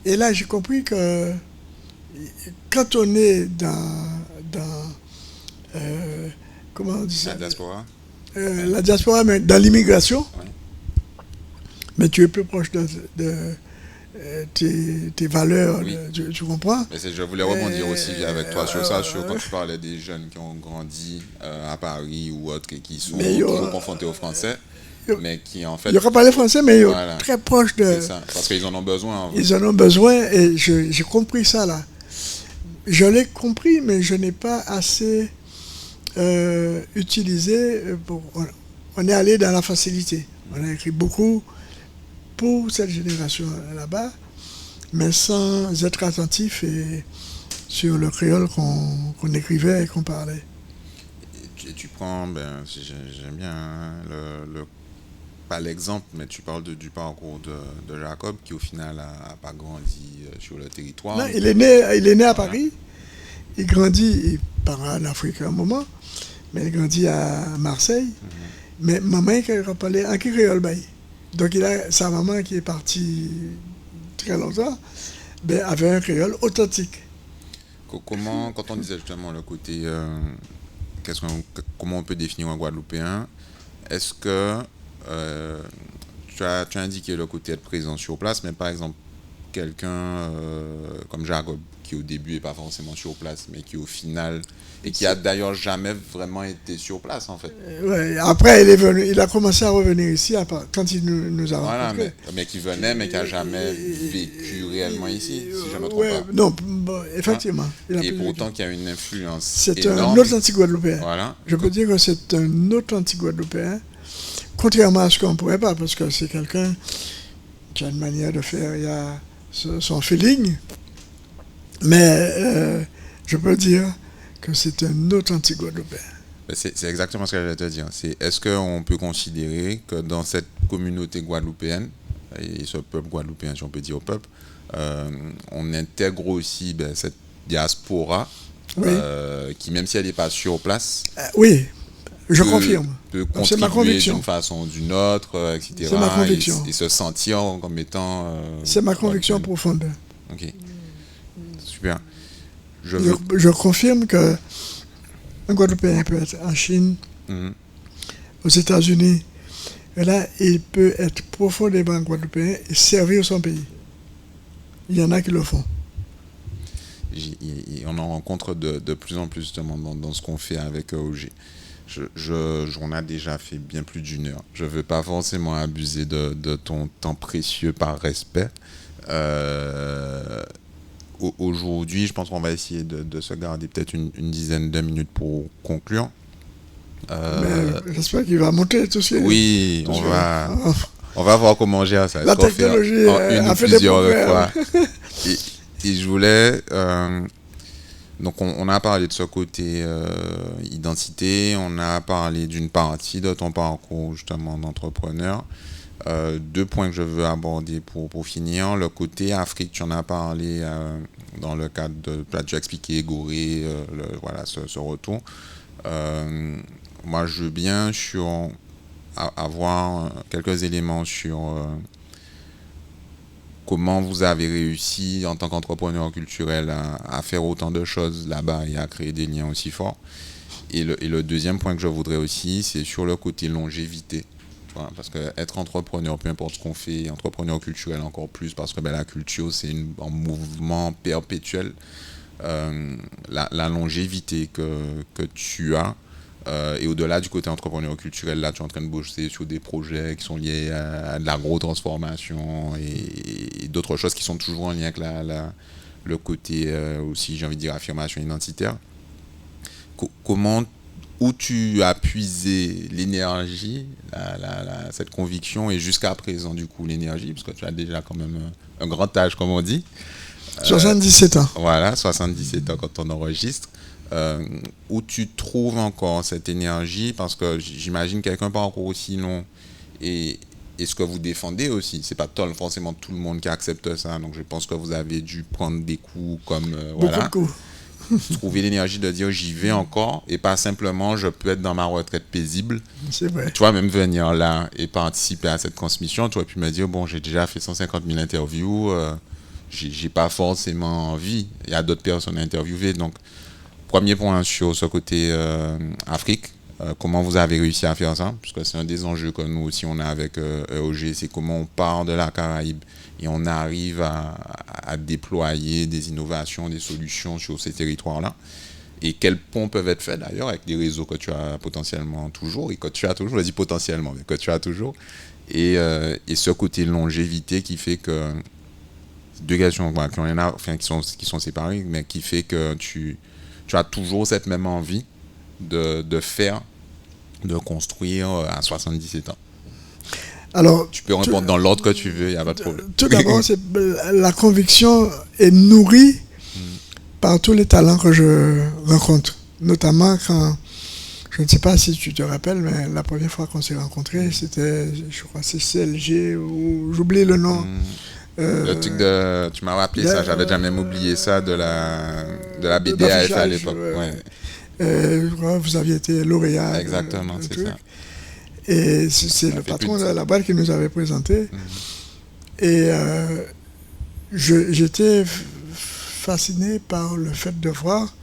Et là, j'ai compris que quand on est comment on dit ça? La diaspora. La diaspora, mais dans l'immigration, Oui. mais tu es plus proche de tes valeurs, Oui. Tu comprends? Mais je voulais rebondir aussi avec toi sur ça, sur quand tu parlais des jeunes qui ont grandi à Paris ou autres et qui sont confrontés aux Français, mais qui en fait... Ils n'ont pas parlé français, mais ils sont voilà, très proches de... C'est ça, parce qu'ils en ont besoin. En fait. Ils en ont besoin, et j'ai compris ça là. Je l'ai compris, mais je n'ai pas assez utilisé. On est allé dans la facilité. On a écrit beaucoup pour cette génération là-bas, mais sans être attentif sur le créole qu'on écrivait et qu'on parlait. Et tu prends, j'aime bien pas l'exemple, mais tu parles du parcours de Jacob qui au final n'a pas grandi sur le territoire. Non, il est né à Paris, il grandit, il part en Afrique à un moment, mais il grandit à Marseille. Mais maman qui a parlé en créole, donc il a sa maman qui est partie très longtemps, avait un créole authentique. Comment, quand on disait justement le côté, comment on peut définir un Guadeloupéen, est-ce que tu as indiqué le côté être présent sur place, mais par exemple quelqu'un comme Jacob qui au début n'est pas forcément sur place, mais qui au final et qui a d'ailleurs jamais vraiment été sur place en fait. Ouais, après il a commencé à revenir ici quand il nous a rencontrés. Mais qui venait, mais qui n'a jamais vécu réellement ici, si je ne me trompe pas. Non, effectivement. Et pourtant qu'il y a une influence c'est énorme. un authentique Guadeloupéen. Voilà. Je peux dire que c'est un authentique Guadeloupéen, contrairement à ce qu'on ne pourrait pas, parce que c'est quelqu'un qui a une manière de faire, il a son feeling, mais je peux dire que c'est un authentique Guadeloupéen. C'est exactement ce que j'allais te dire. Est-ce qu'on peut considérer que dans cette communauté guadeloupéenne, et ce peuple guadeloupéen, si on peut dire au peuple, on intègre aussi cette diaspora, oui. Qui même si elle n'est pas sur place, oui, je confirme. Peut c'est ma conviction. D'une façon ou d'une autre, etc. C'est ma conviction. Et se sentir comme étant... c'est ma conviction profonde. Ok, super. Je confirme que un Guadeloupéen peut être en Chine, aux États-Unis, et là, il peut être profondément Guadeloupéen et servir son pays. Il y en a qui le font. On en rencontre de plus en plus justement dans ce qu'on fait avec OG. On a déjà fait bien plus d'1 heure. Je ne veux pas forcément abuser de ton temps précieux par respect. Aujourd'hui, je pense qu'on va essayer de se garder peut-être une dizaine de minutes pour conclure. J'espère qu'il va monter tout ce Oui, on va voir comment gérer ça. La technologie a fait des progrès. Et je voulais... donc on a parlé de ce côté identité, on a parlé d'une partie de ton parcours justement d'entrepreneur. 2 points que je veux aborder pour finir. Le côté Afrique, tu en as parlé dans le cadre de... Tu as expliqué Gorée, voilà, ce retour. Moi, je veux bien avoir quelques éléments sur comment vous avez réussi en tant qu'entrepreneur culturel à faire autant de choses là-bas et à créer des liens aussi forts. Et le deuxième point que je voudrais aussi, c'est sur le côté longévité. Tu vois, parce que être entrepreneur, peu importe ce qu'on fait, entrepreneur culturel encore plus, parce que la culture, c'est un mouvement perpétuel. La longévité que tu as, et au-delà du côté entrepreneur culturel, là, tu es en train de bosser sur des projets qui sont liés à de l'agro-transformation et d'autres choses qui sont toujours en lien avec le côté aussi, j'ai envie de dire, affirmation identitaire. Où tu as puisé l'énergie, cette conviction, et jusqu'à présent, du coup, l'énergie, parce que tu as déjà quand même un grand âge, comme on dit. 77 ans. Voilà, 77 ans quand on enregistre. Où tu trouves encore cette énergie, parce que j'imagine qu'avec un parcours aussi long et ce que vous défendez aussi, c'est pas forcément tout le monde qui accepte ça, donc je pense que vous avez dû prendre des coups comme Beaucoup de coups. Trouver l'énergie de dire j'y vais encore, et pas simplement je peux être dans ma retraite paisible. C'est vrai. Tu vois, même venir là et participer à cette transmission, tu aurais pu me dire bon, j'ai déjà fait 150 000 interviews, j'ai pas forcément envie, il y a d'autres personnes à interviewer. Donc premier point sur ce côté Afrique, comment vous avez réussi à faire ça, parce que c'est un des enjeux que nous aussi on a avec EOG, c'est comment on part de la Caraïbe et on arrive à déployer des innovations, des solutions sur ces territoires-là. Et quels ponts peuvent être faits d'ailleurs avec des réseaux que tu as potentiellement toujours, et que tu as toujours, je dis potentiellement, mais que tu as toujours. Et ce côté longévité qui fait que, deux questions qui sont séparées, mais qui fait que tu as toujours cette même envie de faire, de construire à 77 ans. Alors, tu peux répondre dans l'ordre que tu veux, il n'y a pas de problème. Tout d'abord, la conviction est nourrie par tous les talents que je rencontre. Notamment quand, je ne sais pas si tu te rappelles, mais la première fois qu'on s'est rencontrés, c'était, je crois, c'est CLG, ou j'oublie le nom. Le truc de... Tu m'as rappelé ça, j'avais déjà même oublié ça, de la BDAF à l'époque. Je crois que vous aviez été lauréat. Exactement, c'est ça. Et c'est le patron de la boîte qui nous avait présenté. Et j'étais fasciné par le fait de voir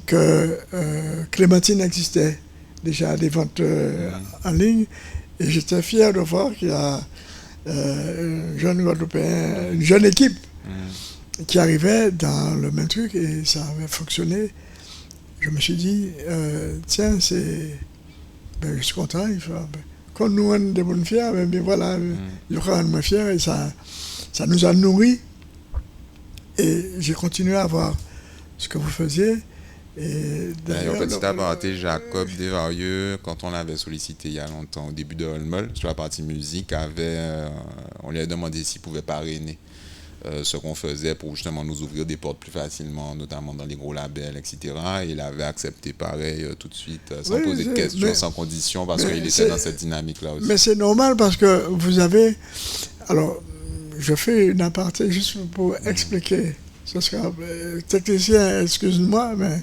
que Clémentine existait déjà à des ventes en ligne. Et j'étais fier de voir qu'il y a un jeune Guadeloupéen, une jeune équipe qui arrivait dans le même truc, et ça avait fonctionné. Je me suis dit, tiens, c'est... Ben, je suis content, quand nous on est des bonnes fiers, ben voilà, il y aura un moins fier, et ça nous a nourris. Et j'ai continué à voir ce que vous faisiez. Et d'ailleurs, petit aparté, Jacob Desvarieux, quand on l'avait sollicité il y a longtemps, au début de Holmol, sur la partie musique, on lui a demandé s'il pouvait parrainer ce qu'on faisait pour justement nous ouvrir des portes plus facilement, notamment dans les gros labels, etc. Et il avait accepté pareil tout de suite, sans poser de questions, sans condition, parce qu'il était dans cette dynamique-là aussi. Mais c'est normal parce que vous avez... Alors, je fais une aparté juste pour expliquer. Ce sera technicien, excuse-moi, mais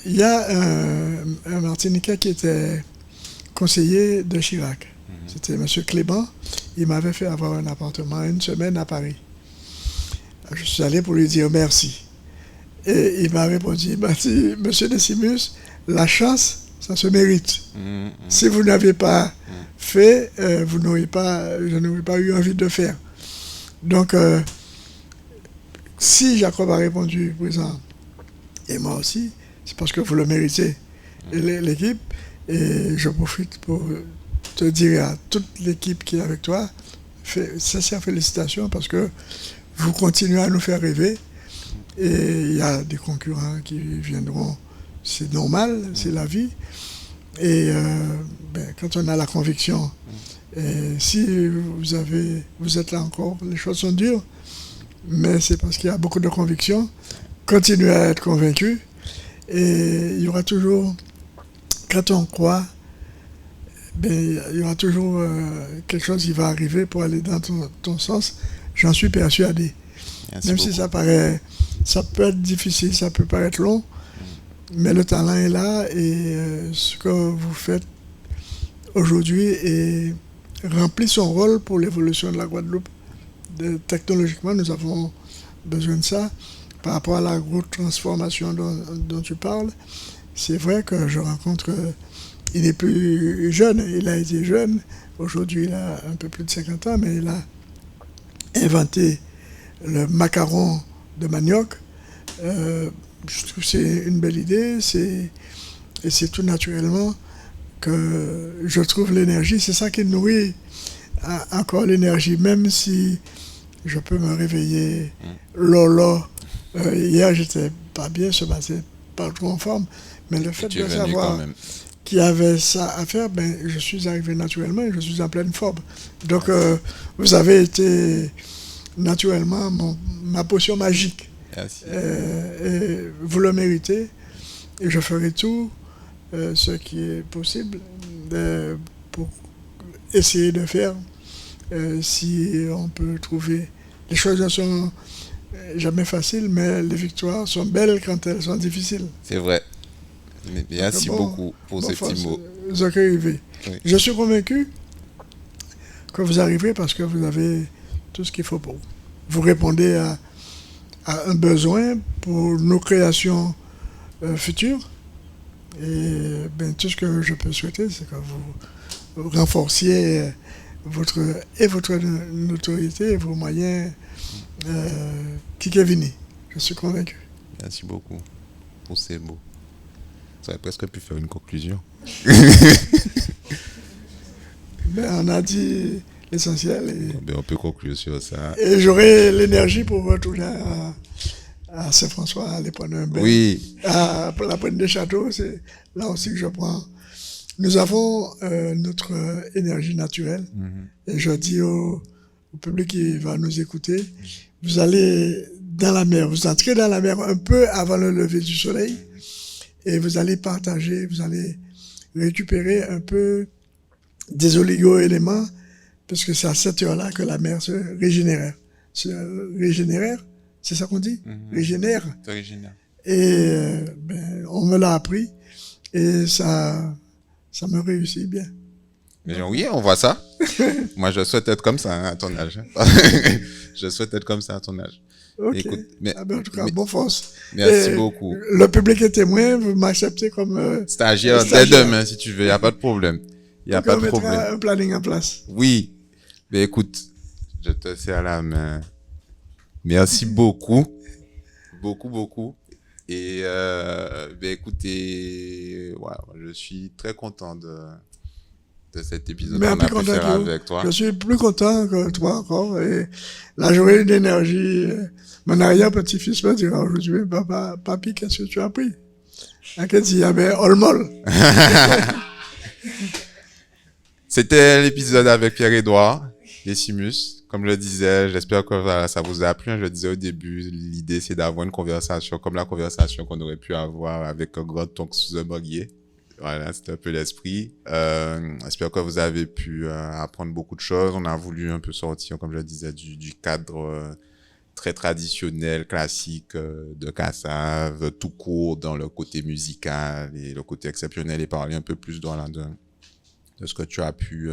il y a un Martiniquais qui était conseiller de Chirac. C'était M. Clément. Il m'avait fait avoir un appartement une semaine à Paris. Je suis allé pour lui dire merci. Et il m'a répondu, Monsieur Decimus, la chance, ça se mérite. Si vous n'avez pas fait, je n'aurais pas eu envie de faire. Donc, si Jacob a répondu présent, et moi aussi, c'est parce que vous le méritez, l'équipe. Et je profite pour te dire à toute l'équipe qui est avec toi, sincères félicitations, parce que vous continuez à nous faire rêver. Et il y a des concurrents qui viendront, c'est normal, c'est la vie. Et quand on a la conviction, et si vous êtes là encore, les choses sont dures, mais c'est parce qu'il y a beaucoup de conviction. Continuez à être convaincus. Et il y aura toujours, quand on croit, il y aura toujours quelque chose qui va arriver pour aller dans ton sens. J'en suis persuadé. Merci Même beaucoup. Si ça peut être difficile, ça peut paraître long, mais le talent est là, et ce que vous faites aujourd'hui est remplit son rôle pour l'évolution de la Guadeloupe. Technologiquement, nous avons besoin de ça. Par rapport à la grosse transformation dont tu parles, c'est vrai que je rencontre... il est plus jeune, il a été jeune. Aujourd'hui, il a un peu plus de 50 ans, mais il a inventé le macaron de manioc. Je trouve que c'est une belle idée. Et c'est tout naturellement que je trouve l'énergie. C'est ça qui nourrit encore l'énergie, même si je peux me réveiller lolo. Hier, j'étais pas bien, ce matin, pas trop en forme. Mais le fait de savoir qu'il y avait ça à faire, ben, je suis arrivé naturellement et je suis en pleine forme. Donc, vous avez été naturellement ma potion magique. Merci. Et vous le méritez. Et je ferai tout ce qui est possible pour essayer de faire si on peut trouver. Les choses ne sont jamais faciles, mais les victoires sont belles quand elles sont difficiles. C'est vrai. Merci beaucoup pour ces petits mots. Oui. Je suis convaincu que vous arriverez parce que vous avez tout ce qu'il faut pour vous. Vous répondez à un besoin pour nos créations futures. Et ben, tout ce que je peux souhaiter, c'est que vous renforciez votre notoriété et vos moyens qui Kevini. Je suis convaincu. Merci beaucoup pour ces mots. Ça aurait presque pu faire une conclusion. Ben, on a dit l'essentiel. Ben, on peut conclure sur ça. Et j'aurai l'énergie pour retourner à Saint-François, à aller prendre un bain. Oui. Pour la Pointe des Châteaux, c'est là aussi que je prends. Nous avons notre énergie naturelle. Et je dis au public qui va nous écouter, vous allez dans la mer, vous entrez dans la mer un peu avant le lever du soleil et vous allez partager, vous allez récupérer un peu des oligo-éléments parce que c'est à cette heure-là que la mer se régénère. C'est ça qu'on dit? Régénère. Et ben, on me l'a appris et ça me réussit bien. Mais oui, on voit ça. Moi, je souhaite être comme ça à ton âge. Je souhaite être comme ça à ton âge. Ok. Écoute, en tout cas, bonne force. Merci beaucoup. Le public est témoin, vous m'acceptez comme stagiaire dès demain, si tu veux. Il n'y a pas de problème. Il n'y a pas de problème. On mettra un planning en place. Oui. Mais écoute, je te serre la main. Merci beaucoup. Beaucoup. Et écoutez, je suis très content de cet épisode qu'on a pu faire avec toi. Je suis plus content que toi encore. Et la journée d'énergie, mon arrière-petit-fils me dira aujourd'hui, papa, papi, qu'est-ce que tu as pris? Il y avait Olmol. C'était l'épisode avec Pierre-Édouard Décimus. Comme je le disais, j'espère que ça vous a plu. Je le disais au début, l'idée c'est d'avoir une conversation comme la conversation qu'on aurait pu avoir avec un grand tonk sous un baguier. Voilà, c'était un peu l'esprit. J'espère que vous avez pu apprendre beaucoup de choses. On a voulu un peu sortir, comme je le disais, du cadre très traditionnel, classique de Kassav, tout court dans le côté musical et le côté exceptionnel et parler un peu plus de ce que tu as pu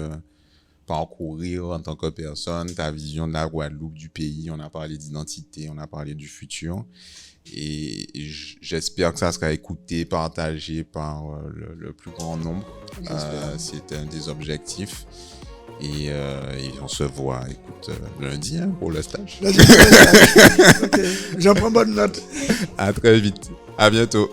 parcourir en tant que personne, ta vision de la Guadeloupe, du pays. On a parlé d'identité, on a parlé du futur. Et j'espère que ça sera écouté, partagé par le plus grand nombre. C'est un des objectifs. Et on se voit, écoute, lundi pour le stage. Ok, j'en prends bonne note. À très vite. À bientôt.